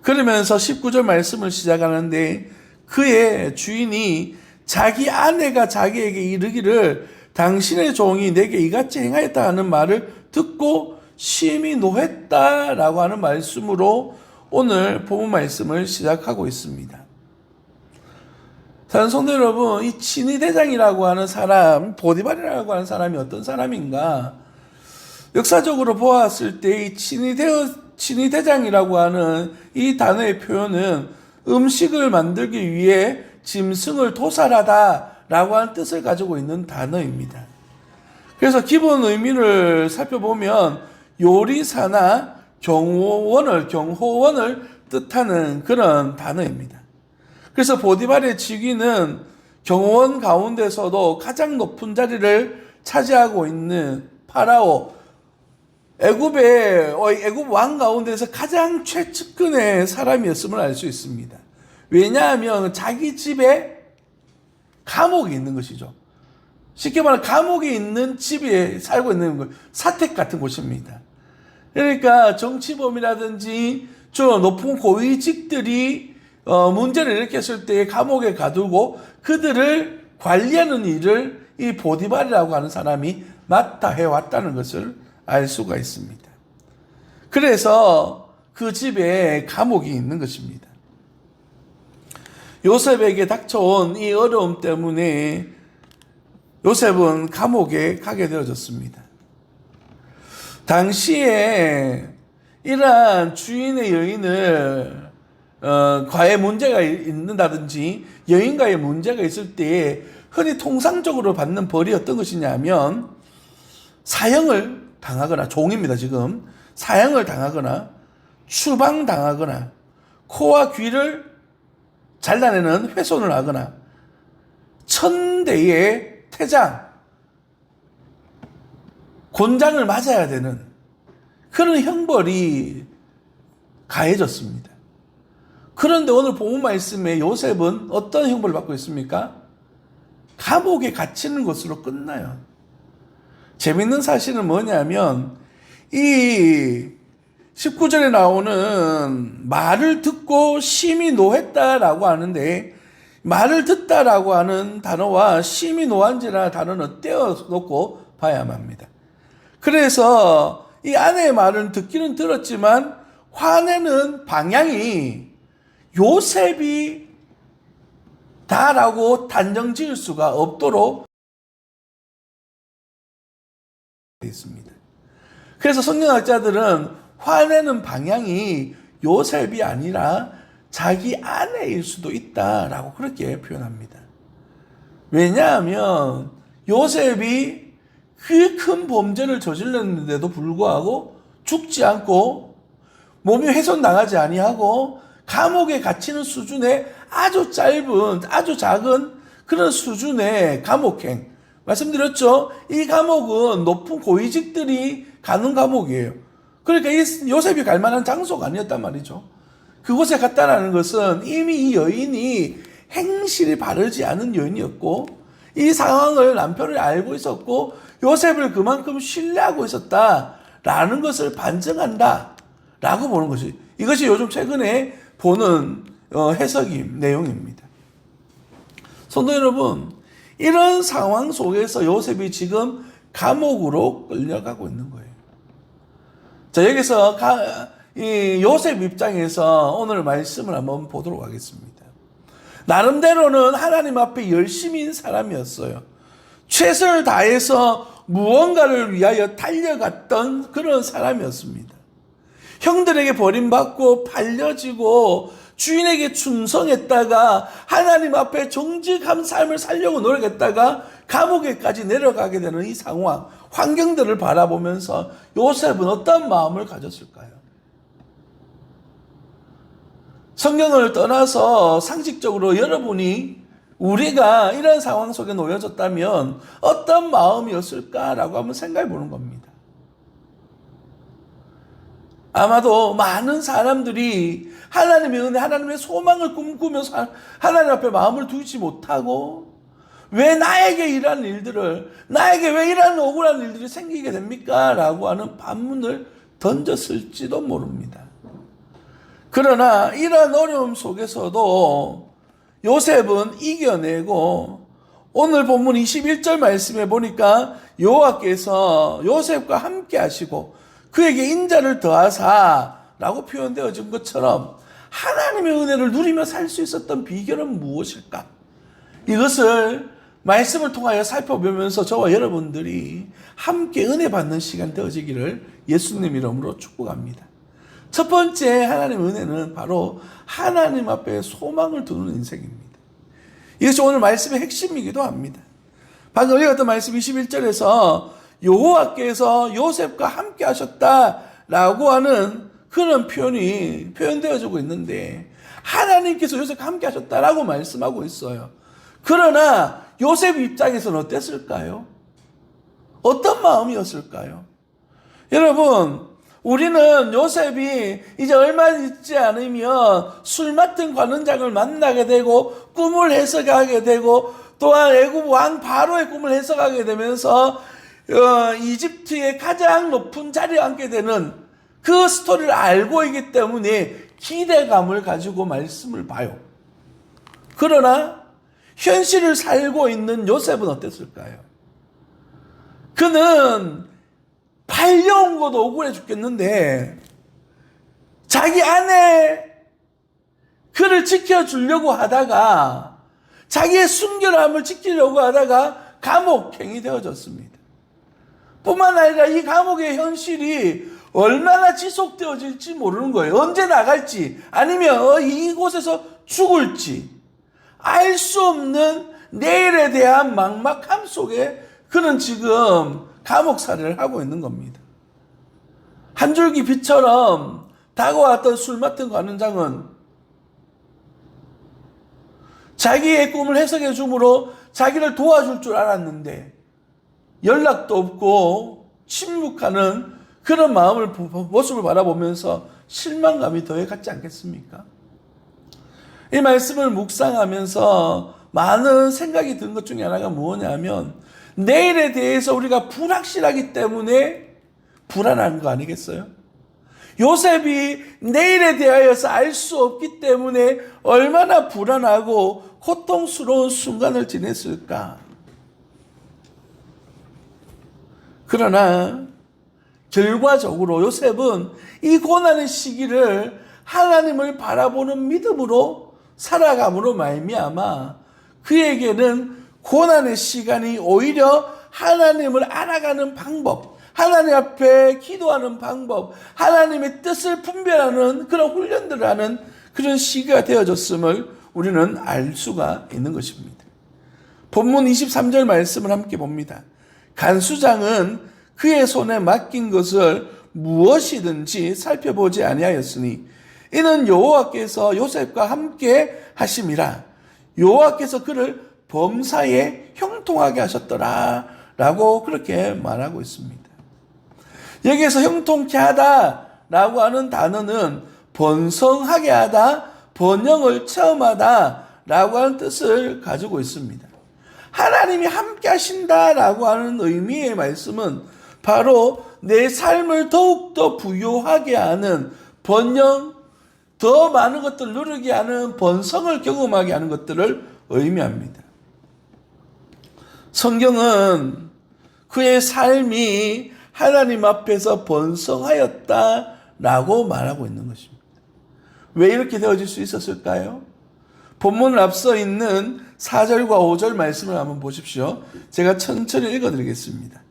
그러면서 19절 말씀을 시작하는데, 그의 주인이 자기 아내가 자기에게 이르기를 당신의 종이 내게 이같이 행하였다 하는 말을 듣고 심히 노했다라고 하는 말씀으로 오늘 본문 말씀을 시작하고 있습니다. 사랑하는 성도 여러분, 이 친위대장이라고 하는 사람, 보디발이라고 하는 사람이 어떤 사람인가? 역사적으로 보았을 때 이 친위대장이라고 하는 이 단어의 표현은 음식을 만들기 위해 짐승을 도살하다라고 하는 뜻을 가지고 있는 단어입니다. 그래서 기본 의미를 살펴보면 요리사나 경호원을 뜻하는 그런 단어입니다. 그래서 보디발의 직위는 경호원 가운데서도 가장 높은 자리를 차지하고 있는 파라오, 애굽 왕 가운데서 가장 최측근의 사람이었음을 알 수 있습니다. 왜냐하면 자기 집에 감옥이 있는 것이죠. 쉽게 말하면 감옥에 있는 집에 살고 있는 것, 사택 같은 곳입니다. 그러니까 정치범이라든지 저 높은 고위직들이 문제를 일으켰을 때 감옥에 가두고 그들을 관리하는 일을 이 보디발이라고 하는 사람이 맡아 해왔다는 것을 알 수가 있습니다. 그래서 그 집에 감옥이 있는 것입니다. 요셉에게 닥쳐온 이 어려움 때문에 요셉은 감옥에 가게 되어졌습니다. 당시에 이러한 주인의 여인을 과의 문제가 있는다든지 여인과의 문제가 있을 때 흔히 통상적으로 받는 벌이 어떤 것이냐면 사형을 당하거나, 종입니다 지금, 사형을 당하거나 추방당하거나 코와 귀를 잘라내는 훼손을 하거나 1000대의 태장, 곤장을 맞아야 되는 그런 형벌이 가해졌습니다. 그런데 오늘 본문 말씀에 요셉은 어떤 형벌을 받고 있습니까? 감옥에 갇히는 것으로 끝나요. 재밌는 사실은 뭐냐면 이 19절에 나오는 말을 듣고 심히 노했다라고 하는데, 말을 듣다라고 하는 단어와 심히 노한지라는 단어는 떼어놓고 봐야만 합니다. 그래서 이 아내의 말은 듣기는 들었지만 화내는 방향이 요셉이 다라고 단정 지을 수가 없도록 되어 있습니다. 그래서 성경학자들은 화내는 방향이 요셉이 아니라 자기 아내일 수도 있다라고 그렇게 표현합니다. 왜냐하면 요셉이 그 큰 범죄를 저질렀는데도 불구하고 죽지 않고 몸이 훼손당하지 아니하고 감옥에 갇히는 수준의 아주 짧은, 아주 작은 그런 수준의 감옥행, 말씀드렸죠? 이 감옥은 높은 고위직들이 가는 감옥이에요. 그러니까 이 요셉이 갈 만한 장소가 아니었단 말이죠. 그곳에 갔다라는 것은 이미 이 여인이 행실이 바르지 않은 여인이었고, 이 상황을 남편이 알고 있었고, 요셉을 그만큼 신뢰하고 있었다라는 것을 반증한다라고 보는 것이, 이것이 요즘 최근에 보는 내용입니다. 성도 여러분, 이런 상황 속에서 요셉이 지금 감옥으로 끌려가고 있는 거예요. 자, 여기서 이 요셉 입장에서 오늘 말씀을 한번 보도록 하겠습니다. 나름대로는 하나님 앞에 열심인 사람이었어요. 최선을 다해서 무언가를 위하여 달려갔던 그런 사람이었습니다. 형들에게 버림받고 팔려지고 주인에게 충성했다가 하나님 앞에 정직한 삶을 살려고 노력했다가 감옥에까지 내려가게 되는 이 상황, 환경들을 바라보면서 요셉은 어떤 마음을 가졌을까요? 성경을 떠나서 상식적으로 여러분이 우리가 이런 상황 속에 놓여졌다면 어떤 마음이었을까라고 한번 생각해 보는 겁니다. 아마도 많은 사람들이 하나님의 은혜, 하나님의 소망을 꿈꾸면서 하나님 앞에 마음을 두지 못하고 왜 나에게 이런 일들을, 나에게 왜 이런 억울한 일들이 생기게 됩니까? 라고 하는 반문을 던졌을지도 모릅니다. 그러나 이런 어려움 속에서도 요셉은 이겨내고 오늘 본문 21절 말씀에 보니까 여호와께서 요셉과 함께 하시고 그에게 인자를 더하사라고 표현되어진 것처럼 하나님의 은혜를 누리며 살 수 있었던 비결은 무엇일까? 이것을 말씀을 통하여 살펴보면서 저와 여러분들이 함께 은혜 받는 시간 되어지기를 예수님 이름으로 축복합니다. 첫 번째 하나님의 은혜는 바로 하나님 앞에 소망을 두는 인생입니다. 이것이 오늘 말씀의 핵심이기도 합니다. 방금 읽었던 말씀 21절에서 여호와께서 요셉과 함께 하셨다라고 하는 그런 표현이 표현되어지고 있는데 하나님께서 요셉과 함께 하셨다라고 말씀하고 있어요. 그러나 요셉 입장에서는 어땠을까요? 어떤 마음이었을까요? 여러분, 우리는 요셉이 이제 얼마 있지 않으면 술 맡은 관원장을 만나게 되고 꿈을 해석하게 되고 또한 애굽 왕 바로의 꿈을 해석하게 되면서 이집트의 가장 높은 자리에 앉게 되는 그 스토리를 알고 있기 때문에 기대감을 가지고 말씀을 봐요. 그러나 현실을 살고 있는 요셉은 어땠을까요? 그는 팔려온 것도 억울해 죽겠는데 자기 아내 그를 지켜주려고 하다가 자기의 순결함을 지키려고 하다가 감옥행이 되어졌습니다. 뿐만 아니라 이 감옥의 현실이 얼마나 지속되어질지 모르는 거예요. 언제 나갈지 아니면 이곳에서 죽을지 알 수 없는 내일에 대한 막막함 속에 그는 지금 감옥살이를 하고 있는 겁니다. 한 줄기 빛처럼 다가왔던 술 맡은 관원장은 자기의 꿈을 해석해 줌으로 자기를 도와줄 줄 알았는데 연락도 없고 침묵하는 그런 모습을 바라보면서 실망감이 더해갔지 않겠습니까? 이 말씀을 묵상하면서 많은 생각이 든 것 중에 하나가 뭐냐면 내일에 대해서 우리가 불확실하기 때문에 불안한 거 아니겠어요? 요셉이 내일에 대하여서 알 수 없기 때문에 얼마나 불안하고 고통스러운 순간을 지냈을까? 그러나 결과적으로 요셉은 이 고난의 시기를 하나님을 바라보는 믿음으로 살아감으로 말미암아 그에게는 고난의 시간이 오히려 하나님을 알아가는 방법, 하나님 앞에 기도하는 방법, 하나님의 뜻을 분별하는 그런 훈련들을 하는 그런 시기가 되어졌음을 우리는 알 수가 있는 것입니다. 본문 23절 말씀을 함께 봅니다. 간수장은 그의 손에 맡긴 것을 무엇이든지 살펴보지 아니하였으니 이는 여호와께서 요셉과 함께 하심이라. 여호와께서 그를 범사에 형통하게 하셨더라 라고 그렇게 말하고 있습니다. 여기에서 형통케 하다라고 하는 단어는 번성하게 하다, 번영을 체험하다 라고 하는 뜻을 가지고 있습니다. 하나님이 함께 하신다라고 하는 의미의 말씀은 바로 내 삶을 더욱더 부유하게 하는 번영, 더 많은 것들을 누리게 하는 번성을 경험하게 하는 것들을 의미합니다. 성경은 그의 삶이 하나님 앞에서 번성하였다라고 말하고 있는 것입니다. 왜 이렇게 되어질 수 있었을까요? 본문을 앞서 있는 4절과 5절 말씀을 한번 보십시오. 제가 천천히 읽어드리겠습니다.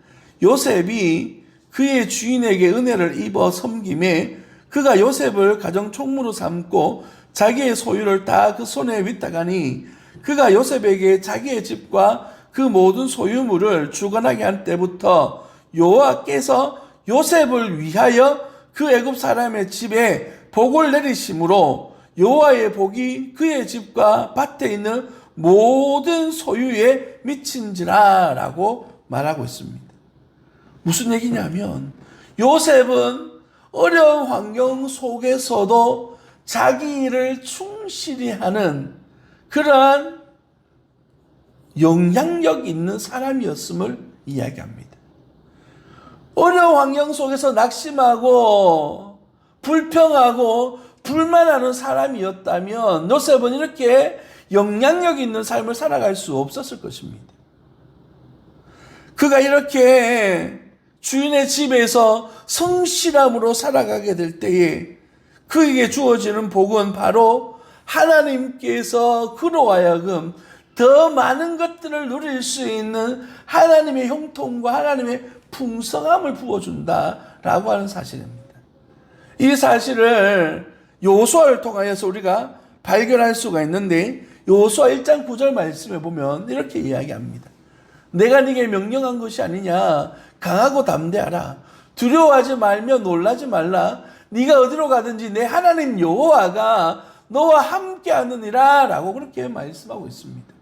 요셉이 그의 주인에게 은혜를 입어 섬김에 그가 요셉을 가정 총무로 삼고 자기의 소유를 다 그 손에 위탁하니 그가 요셉에게 자기의 집과 그 모든 소유물을 주관하게 한 때부터 여호와께서 요셉을 위하여 그 애굽 사람의 집에 복을 내리심으로 여호와의 복이 그의 집과 밭에 있는 모든 소유에 미친지라 라고 말하고 있습니다. 무슨 얘기냐면 요셉은 어려운 환경 속에서도 자기 일을 충실히 하는 그러한 영향력 있는 사람이었음을 이야기합니다. 어려운 환경 속에서 낙심하고 불평하고 불만하는 사람이었다면 요셉은 이렇게 영향력 있는 삶을 살아갈 수 없었을 것입니다. 그가 이렇게 주인의 집에서 성실함으로 살아가게 될 때에 그에게 주어지는 복은 바로 하나님께서 그로 하여금 더 많은 것들을 누릴 수 있는 하나님의 형통과 하나님의 풍성함을 부어준다라고 하는 사실입니다. 이 사실을 여호수아를 통하여서 우리가 발견할 수가 있는데 여호수아 1장 9절 말씀에 보면 이렇게 이야기합니다. 내가 네게 명령한 것이 아니냐. 강하고 담대하라. 두려워하지 말며 놀라지 말라. 네가 어디로 가든지 내 하나님 여호와가 너와 함께하느니라 라고 그렇게 말씀하고 있습니다.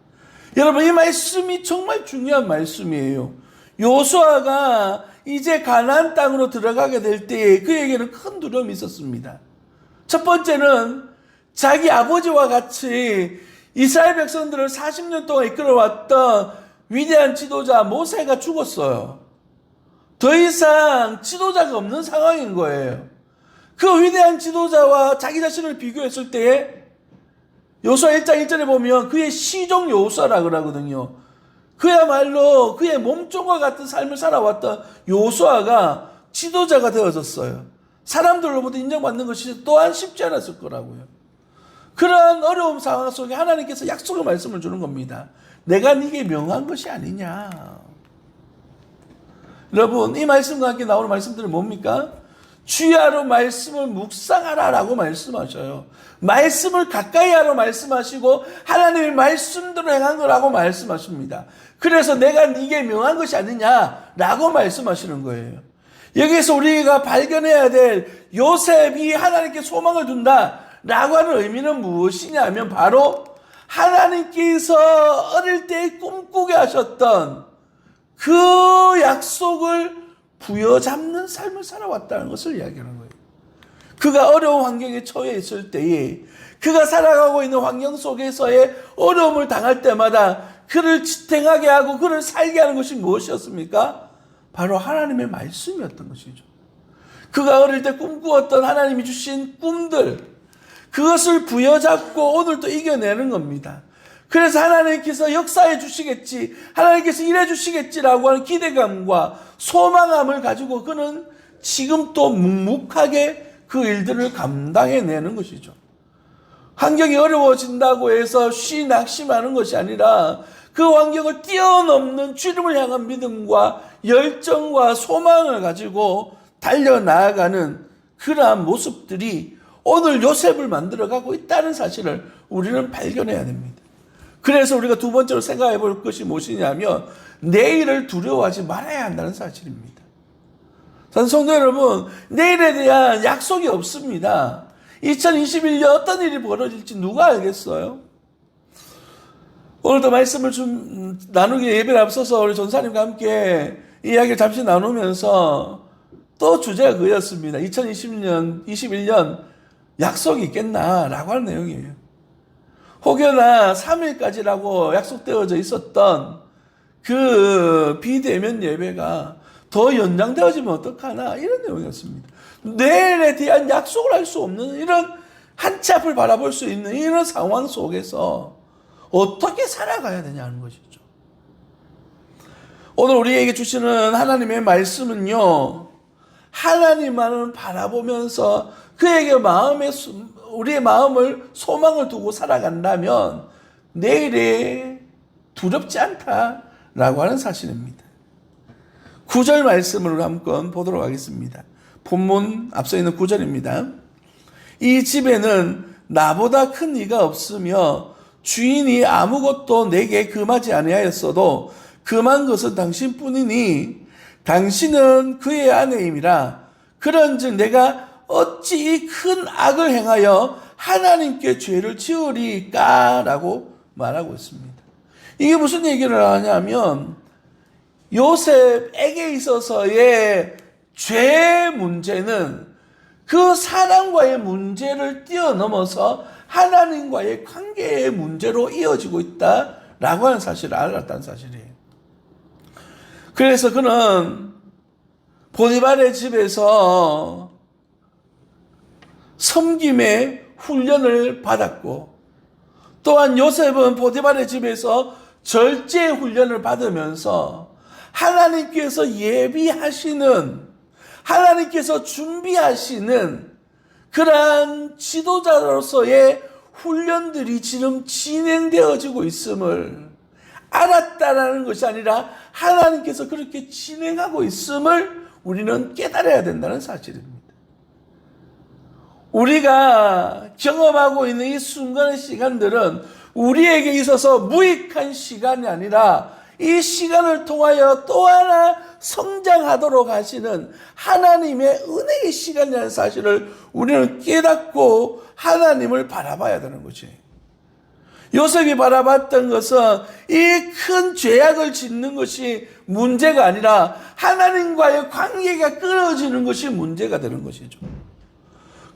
여러분 이 말씀이 정말 중요한 말씀이에요. 여호수아가 이제 가나안 땅으로 들어가게 될 때에 그에게는 큰 두려움이 있었습니다. 첫 번째는 자기 아버지와 같이 이스라엘 백성들을 40년 동안 이끌어왔던 위대한 지도자 모세가 죽었어요. 더 이상 지도자가 없는 상황인 거예요. 그 위대한 지도자와 자기 자신을 비교했을 때에 여호수아 1장 1절에 보면 그의 시종 여호수아라고 하거든요. 그야말로 그의 몸종과 같은 삶을 살아왔던 여호수아가 지도자가 되어졌어요. 사람들로부터 인정받는 것이 또한 쉽지 않았을 거라고요. 그런 어려운 상황 속에 하나님께서 약속의 말씀을 주는 겁니다. 내가 네게 명한 것이 아니냐. 여러분 이 말씀과 함께 나오는 말씀들은 뭡니까? 주야로 말씀을 묵상하라라고 말씀하셔요. 말씀을 가까이 하러 말씀하시고 하나님의 말씀대로 행한 거라고 말씀하십니다. 그래서 내가 네게 명한 것이 아니냐라고 말씀하시는 거예요. 여기서 우리가 발견해야 될 요셉이 하나님께 소망을 둔다라고 하는 의미는 무엇이냐면 바로 하나님께서 어릴 때 꿈꾸게 하셨던 그 약속을 부여잡는 삶을 살아왔다는 것을 이야기하는 거예요. 그가 어려운 환경에 처해 있을 때에 그가 살아가고 있는 환경 속에서의 어려움을 당할 때마다 그를 지탱하게 하고 그를 살게 하는 것이 무엇이었습니까? 바로 하나님의 말씀이었던 것이죠. 그가 어릴 때 꿈꾸었던 하나님이 주신 꿈들, 그것을 부여잡고 오늘도 이겨내는 겁니다. 그래서 하나님께서 역사해 주시겠지, 하나님께서 일해 주시겠지라고 하는 기대감과 소망함을 가지고 그는 지금 또 묵묵하게 그 일들을 감당해내는 것이죠. 환경이 어려워진다고 해서 낙심하는 것이 아니라 그 환경을 뛰어넘는 주님을 향한 믿음과 열정과 소망을 가지고 달려나아가는 그러한 모습들이 오늘 요셉을 만들어가고 있다는 사실을 우리는 발견해야 됩니다. 그래서 우리가 두 번째로 생각해 볼 것이 무엇이냐면 내일을 두려워하지 말아야 한다는 사실입니다. 성도 여러분, 내일에 대한 약속이 없습니다. 2021년 어떤 일이 벌어질지 누가 알겠어요? 오늘도 말씀을 좀 나누기 예배를 앞서서 우리 전사님과 함께 이야기를 잠시 나누면서 또 주제가 그였습니다. 2020년, 21년 약속이 있겠나라고 하는 내용이에요. 혹여나 3일까지라고 약속되어져 있었던 그 비대면 예배가 더 연장되어지면 어떡하나 이런 내용이었습니다. 내일에 대한 약속을 할 수 없는 이런 한치 앞을 바라볼 수 있는 이런 상황 속에서 어떻게 살아가야 되냐는 것이죠. 오늘 우리에게 주시는 하나님의 말씀은요, 하나님만을 바라보면서 그에게 우리의 마음을 소망을 두고 살아간다면 내일이 두렵지 않다라고 하는 사실입니다. 9절 말씀을 한번 보도록 하겠습니다. 본문 앞서 있는 9절입니다. 이 집에는 나보다 큰 이가 없으며 주인이 아무것도 내게 금하지 아니하였어도 금한 것은 당신뿐이니 당신은 그의 아내임이라. 그런즉 내가 어찌 이 큰 악을 행하여 하나님께 죄를 지으리까? 라고 말하고 있습니다. 이게 무슨 얘기를 하냐면 요셉에게 있어서의 죄의 문제는 그 사람과의 문제를 뛰어넘어서 하나님과의 관계의 문제로 이어지고 있다라고 하는 사실을 알았다는 사실이에요. 그래서 그는 보디발의 집에서 섬김의 훈련을 받았고, 또한 요셉은 보디발의 집에서 절제의 훈련을 받으면서 하나님께서 예비하시는, 하나님께서 준비하시는 그러한 지도자로서의 훈련들이 지금 진행되어지고 있음을 알았다라는 것이 아니라 하나님께서 그렇게 진행하고 있음을 우리는 깨달아야 된다는 사실입니다. 우리가 경험하고 있는 이 순간의 시간들은 우리에게 있어서 무익한 시간이 아니라 이 시간을 통하여 또 하나 성장하도록 하시는 하나님의 은혜의 시간이라는 사실을 우리는 깨닫고 하나님을 바라봐야 되는 거지. 요셉이 바라봤던 것은 이 큰 죄악을 짓는 것이 문제가 아니라 하나님과의 관계가 끊어지는 것이 문제가 되는 것이죠.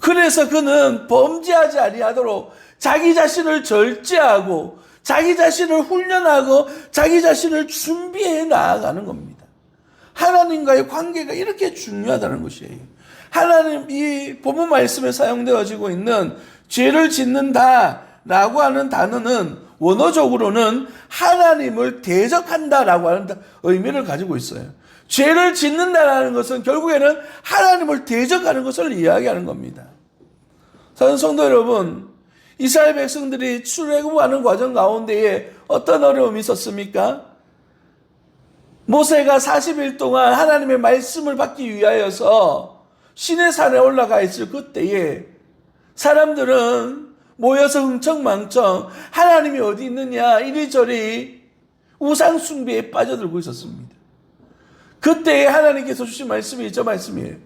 그래서 그는 범죄하지 아니하도록 자기 자신을 절제하고 자기 자신을 훈련하고 자기 자신을 준비해 나아가는 겁니다. 하나님과의 관계가 이렇게 중요하다는 것이에요. 하나님, 이 본문 말씀에 사용되어지고 있는 죄를 짓는다라고 하는 단어는 원어적으로는 하나님을 대적한다라고 하는 의미를 가지고 있어요. 죄를 짓는다라는 것은 결국에는 하나님을 대적하는 것을 이야기하는 겁니다. 사랑하는 성도 여러분, 이스라엘 백성들이 출애굽하는 과정 가운데에 어떤 어려움이 있었습니까? 모세가 40일 동안 하나님의 말씀을 받기 위하여서 시내산에 올라가 있을 그때에 사람들은 모여서 흥청망청 하나님이 어디 있느냐 이리저리 우상 숭배에 빠져들고 있었습니다. 그때 하나님께서 주신 말씀이 저 말씀이에요.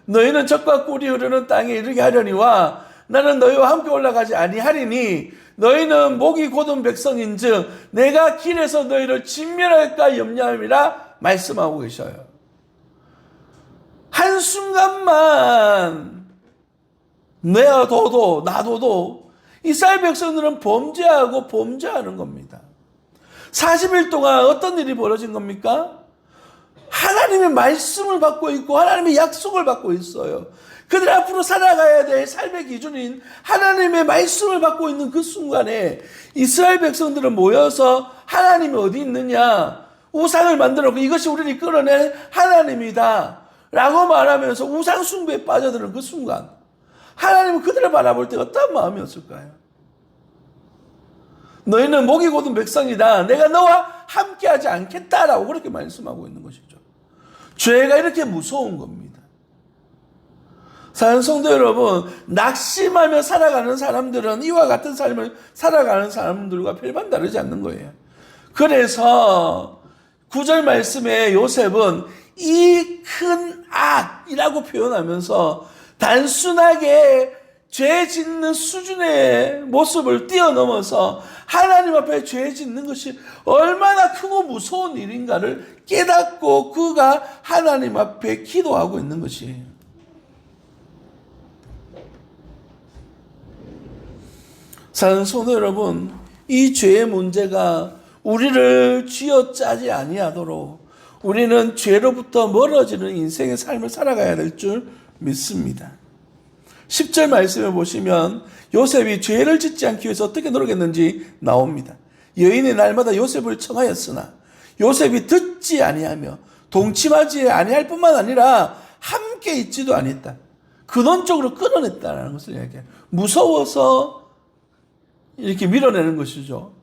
너희는 적과 꿀이 흐르는 땅에 이르게 하려니와 나는 너희와 함께 올라가지 아니하리니 너희는 목이 곧은 백성인즉 내가 길에서 너희를 진멸할까 염려함이라 말씀하고 계셔요. 한순간만 나도도 이스라엘 백성들은 범죄하는 겁니다. 40일 동안 어떤 일이 벌어진 겁니까? 하나님의 말씀을 받고 있고 하나님의 약속을 받고 있어요. 그들 앞으로 살아가야 될 삶의 기준인 하나님의 말씀을 받고 있는 그 순간에 이스라엘 백성들은 모여서 하나님이 어디 있느냐, 우상을 만들었고 이것이 우리를 끌어낸 하나님이다 라고 말하면서 우상 숭배에 빠져드는 그 순간 하나님은 그들을 바라볼 때 어떤 마음이었을까요? 너희는 목이 곧은 백성이다, 내가 너와 함께하지 않겠다라고 그렇게 말씀하고 있는 것이죠. 죄가 이렇게 무서운 겁니다. 사랑하는 성도 여러분, 낙심하며 살아가는 사람들은 이와 같은 삶을 살아가는 사람들과 별반 다르지 않는 거예요. 그래서 9절 말씀에 요셉은 이 큰 악이라고 표현하면서 단순하게 죄 짓는 수준의 모습을 뛰어넘어서 하나님 앞에 죄 짓는 것이 얼마나 크고 무서운 일인가를 깨닫고 그가 하나님 앞에 기도하고 있는 것이에요. 사랑하는 성도 여러분, 이 죄의 문제가 우리를 쥐어짜지 아니하도록 우리는 죄로부터 멀어지는 인생의 삶을 살아가야 될 줄 믿습니다. 10절 말씀을 보시면 요셉이 죄를 짓지 않기 위해서 어떻게 노력했는지 나옵니다. 여인이 날마다 요셉을 청하였으나 요셉이 듣지 아니하며 동침하지 아니할 뿐만 아니라 함께 있지도 아니했다. 근원적으로 끊어냈다는 것을 이야기해요. 무서워서 이렇게 밀어내는 것이죠.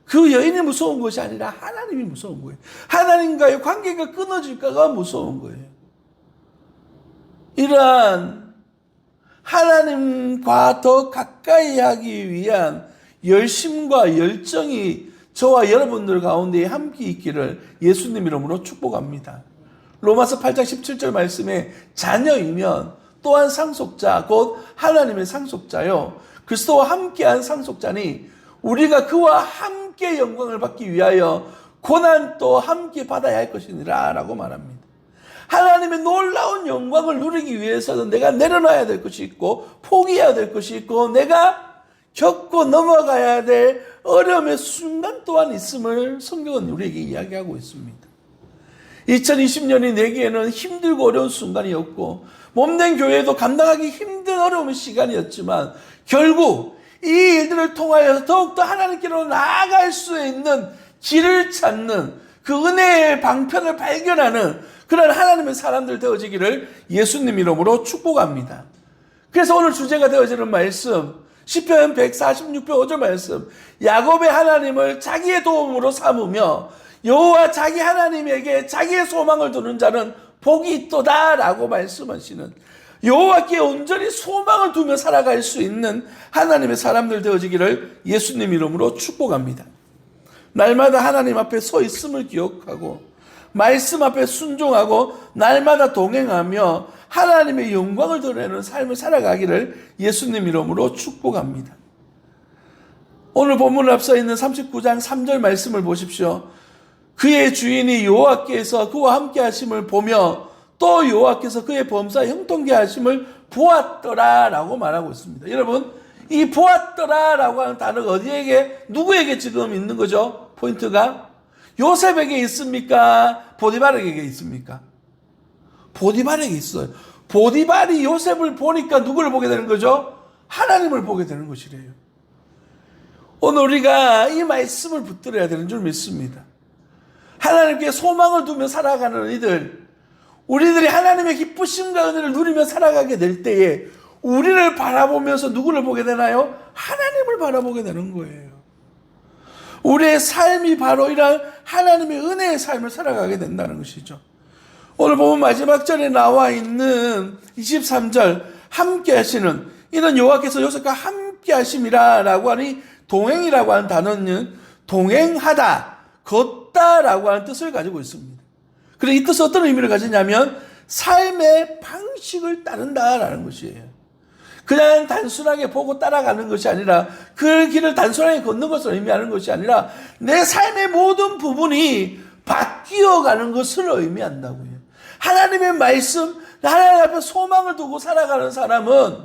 그 여인이 무서운 것이 아니라 하나님이 무서운 거예요. 하나님과의 관계가 끊어질까가 무서운 거예요. 이러한 하나님과 더 가까이 하기 위한 열심과 열정이 저와 여러분들 가운데 함께 있기를 예수님 이름으로 축복합니다. 로마서 8장 17절 말씀에 자녀이면 또한 상속자 곧 하나님의 상속자요 그리스도와 함께한 상속자니 우리가 그와 함께 영광을 받기 위하여 고난도 함께 받아야 할 것이니라 라고 말합니다. 하나님의 놀라운 영광을 누리기 위해서는 내가 내려놔야 될 것이 있고 포기해야 될 것이 있고 내가 겪고 넘어가야 될 어려움의 순간 또한 있음을 성경은 우리에게 이야기하고 있습니다. 2020년이 내게에는 힘들고 어려운 순간이었고 몸된 교회도 감당하기 힘든 어려운 시간이었지만 결국 이 일들을 통하여 더욱더 하나님께로 나아갈 수 있는 길을 찾는 그 은혜의 방편을 발견하는 그런 하나님의 사람들 되어지기를 예수님 이름으로 축복합니다. 그래서 오늘 주제가 되어지는 말씀 시편 146편 5절 말씀 야곱의 하나님을 자기의 도움으로 삼으며 여호와 자기 하나님에게 자기의 소망을 두는 자는 복이 있도다 라고 말씀하시는 여호와께 온전히 소망을 두며 살아갈 수 있는 하나님의 사람들 되어지기를 예수님 이름으로 축복합니다. 날마다 하나님 앞에 서 있음을 기억하고 말씀 앞에 순종하고 날마다 동행하며 하나님의 영광을 드러내는 삶을 살아가기를 예수님 이름으로 축복합니다. 오늘 본문을 앞서 있는 39장 3절 말씀을 보십시오. 그의 주인이 여호와께서 그와 함께 하심을 보며 또 여호와께서 그의 범사에 형통케 하심을 보았더라 라고 말하고 있습니다. 여러분 이 보았더라 라고 하는 단어가 어디에게 누구에게 지금 있는 거죠? 포인트가 요셉에게 있습니까? 보디발에게 있습니까? 보디발에게 있어요. 보디발이 요셉을 보니까 누구를 보게 되는 거죠? 하나님을 보게 되는 것이래요. 오늘 우리가 이 말씀을 붙들어야 되는 줄 믿습니다. 하나님께 소망을 두며 살아가는 이들, 우리들이 하나님의 기쁘심과 은혜를 누리며 살아가게 될 때에 우리를 바라보면서 누구를 보게 되나요? 하나님을 바라보게 되는 거예요. 우리의 삶이 바로 이런 하나님의 은혜의 삶을 살아가게 된다는 것이죠. 오늘 보면 마지막 절에 나와 있는 23절 함께 하시는 이는 여호와께서 요셉과 함께 하심이라 라고 하니 동행이라고 하는 단어는 동행하다, 걷다라고 하는 뜻을 가지고 있습니다. 그리고 이 뜻은 어떤 의미를 가지냐면 삶의 방식을 따른다라는 것이에요. 그냥 단순하게 보고 따라가는 것이 아니라 그 길을 단순하게 걷는 것을 의미하는 것이 아니라 내 삶의 모든 부분이 바뀌어가는 것을 의미한다고요. 하나님의 말씀, 하나님 앞에 소망을 두고 살아가는 사람은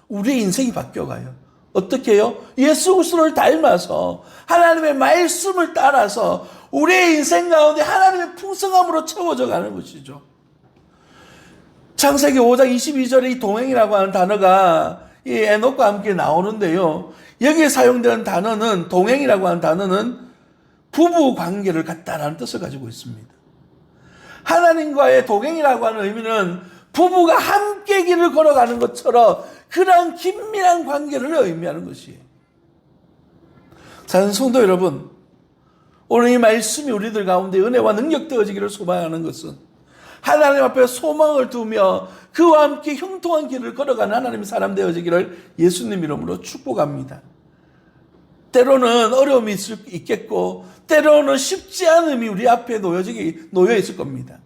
우리의 인생이 바뀌어가요. 어떻게 해요? 예수 그리스도를 닮아서 하나님의 말씀을 따라서 우리의 인생 가운데 하나님의 풍성함으로 채워져 가는 것이죠. 창세기 5장 22절에 이 동행이라고 하는 단어가 이 에녹과 함께 나오는데요. 여기에 사용되는 단어는 동행이라고 하는 단어는 부부 관계를 갖다라는 뜻을 가지고 있습니다. 하나님과의 동행이라고 하는 의미는 부부가 함께 길을 걸어가는 것처럼 그런 긴밀한 관계를 의미하는 것이에요. 사랑하는 성도 여러분, 오늘 이 말씀이 우리들 가운데 은혜와 능력 되어지기를 소망하는 것은 하나님 앞에 소망을 두며 그와 함께 형통한 길을 걸어가는 하나님의 사람 되어지기를 예수님 이름으로 축복합니다. 때로는 어려움이 있겠고 때로는 쉽지 않음이 우리 앞에 놓여 있을 겁니다.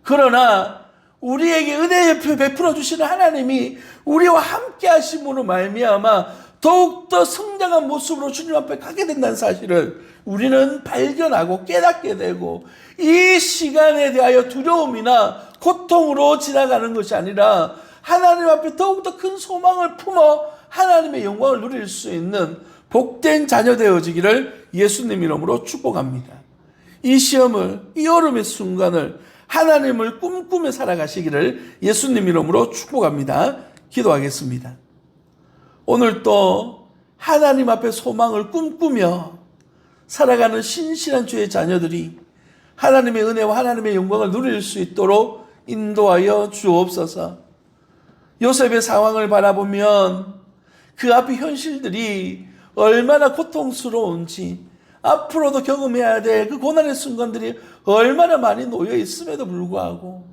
그러나 우리에게 은혜 베풀어 주시는 하나님이 우리와 함께 하심으로 말미암아 더욱더 성장한 모습으로 주님 앞에 가게 된다는 사실을 우리는 발견하고 깨닫게 되고, 이 시간에 대하여 두려움이나 고통으로 지나가는 것이 아니라 하나님 앞에 더욱더 큰 소망을 품어 하나님의 영광을 누릴 수 있는 복된 자녀 되어지기를 예수님 이름으로 축복합니다. 이 시험을, 이 어려움의 순간을 하나님을 꿈꾸며 살아가시기를 예수님 이름으로 축복합니다. 기도하겠습니다. 오늘 또 하나님 앞에 소망을 꿈꾸며 살아가는 신실한 주의 자녀들이 하나님의 은혜와 하나님의 영광을 누릴 수 있도록 인도하여 주옵소서. 요셉의 상황을 바라보면 그 앞의 현실들이 얼마나 고통스러운지, 앞으로도 경험해야 될 그 고난의 순간들이 얼마나 많이 놓여 있음에도 불구하고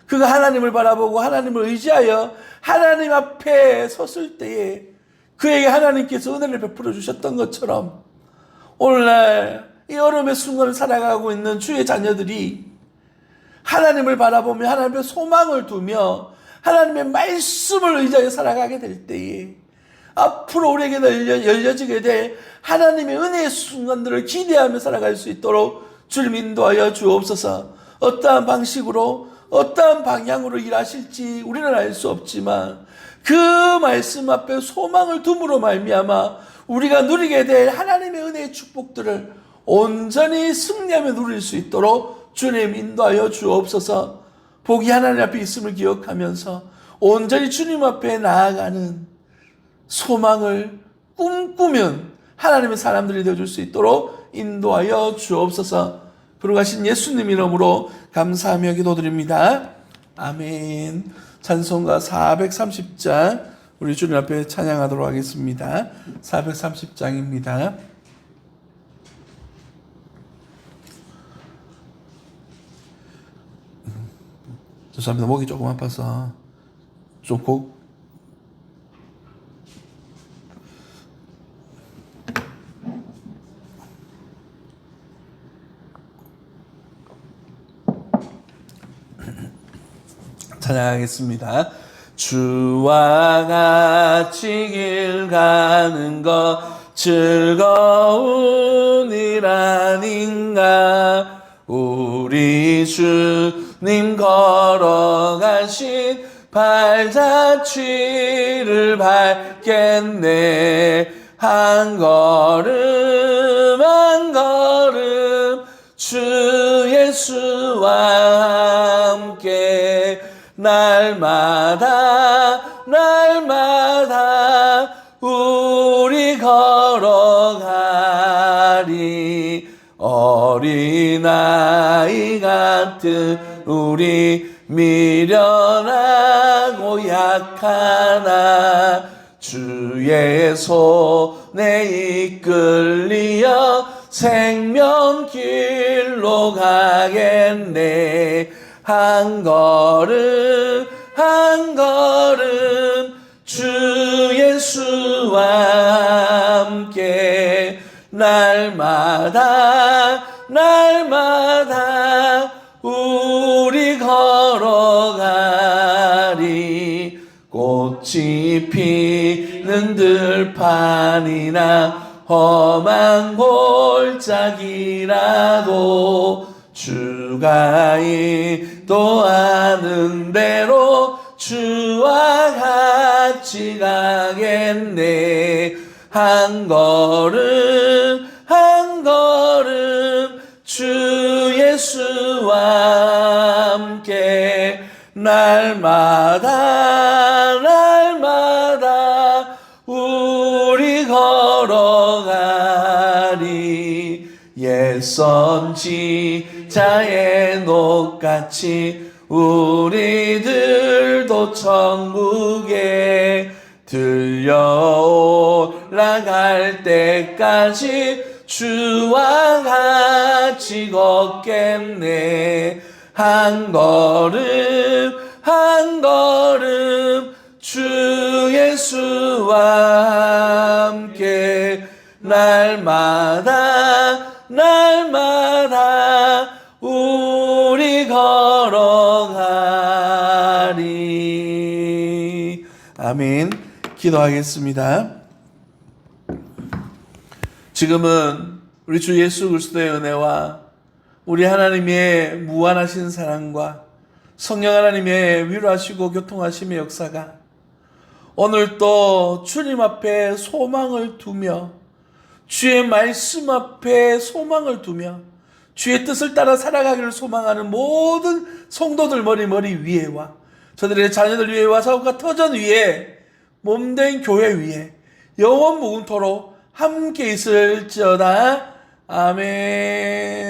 그가 하나님을 바라보고 하나님을 의지하여 하나님 앞에 섰을 때에 그에게 하나님께서 은혜를 베풀어 주셨던 것처럼, 오늘날 이 어려움의 순간을 살아가고 있는 주의 자녀들이 하나님을 바라보며 하나님의 소망을 두며 하나님의 말씀을 의지하여 살아가게 될 때에 앞으로 우리에게 열려지게 될 하나님의 은혜의 순간들을 기대하며 살아갈 수 있도록 주님 인도하여 주옵소서. 어떠한 방식으로 어떠한 방향으로 일하실지 우리는 알 수 없지만 그 말씀 앞에 소망을 둠으로 말미암아 우리가 누리게 될 하나님의 은혜의 축복들을 온전히 승리하며 누릴 수 있도록 주님 인도하여 주옵소서. 복이 하나님 앞에 있음을 기억하면서 온전히 주님 앞에 나아가는 소망을 꿈꾸면 하나님의 사람들이 되어줄 수 있도록 인도하여 주옵소서. 부르가신 예수님 이름으로 감사하며 기도드립니다. 아멘. 찬송가 430장 우리 주님 앞에 찬양하도록 하겠습니다. 430장입니다. 죄송합니다. 목이 조금 아파서 좀 찬양하겠습니다. 주와 같이 길 가는 것 즐거운 일 아닌가. 우리 주님 걸어가신 발자취를 밟겠네. 한 걸음 한 걸음 주 예수와 함께 날마다 날마다 우리 걸어가리. 어린아이 같은 우리 미련하고 약하나 주의 손에 이끌리어 생명길로 가겠네. 한 걸음 한 걸음 주 예수와 함께 날마다 날마다 우리 걸어가리. 꽃이 피는 들판이나 험한 골짜기라도 주가 인도하는 대로 주와 같이 가겠네. 한 걸음 한 걸음 주 예수와 함께 날마다 날마다 우리 걸어가리. 옛 선지자의 녹같이 우리들도 천국에 들려 올라갈 때까지 주와 같이 걷겠네. 한 걸음 한 걸음 주 예수와 함께 날마다 날마다 우리 걸어가 아멘. 기도하겠습니다. 지금은 우리 주 예수 그리스도의 은혜와 우리 하나님의 무한하신 사랑과 성령 하나님의 위로하시고 교통하심의 역사가 오늘 또 주님 앞에 소망을 두며 주의 말씀 앞에 소망을 두며 주의 뜻을 따라 살아가기를 소망하는 모든 성도들 머리 위에와 저들의 자녀들 위에와 사업가 터전 위에 몸된 교회 위에 영원 무궁토록 함께 있을지어다. 아멘.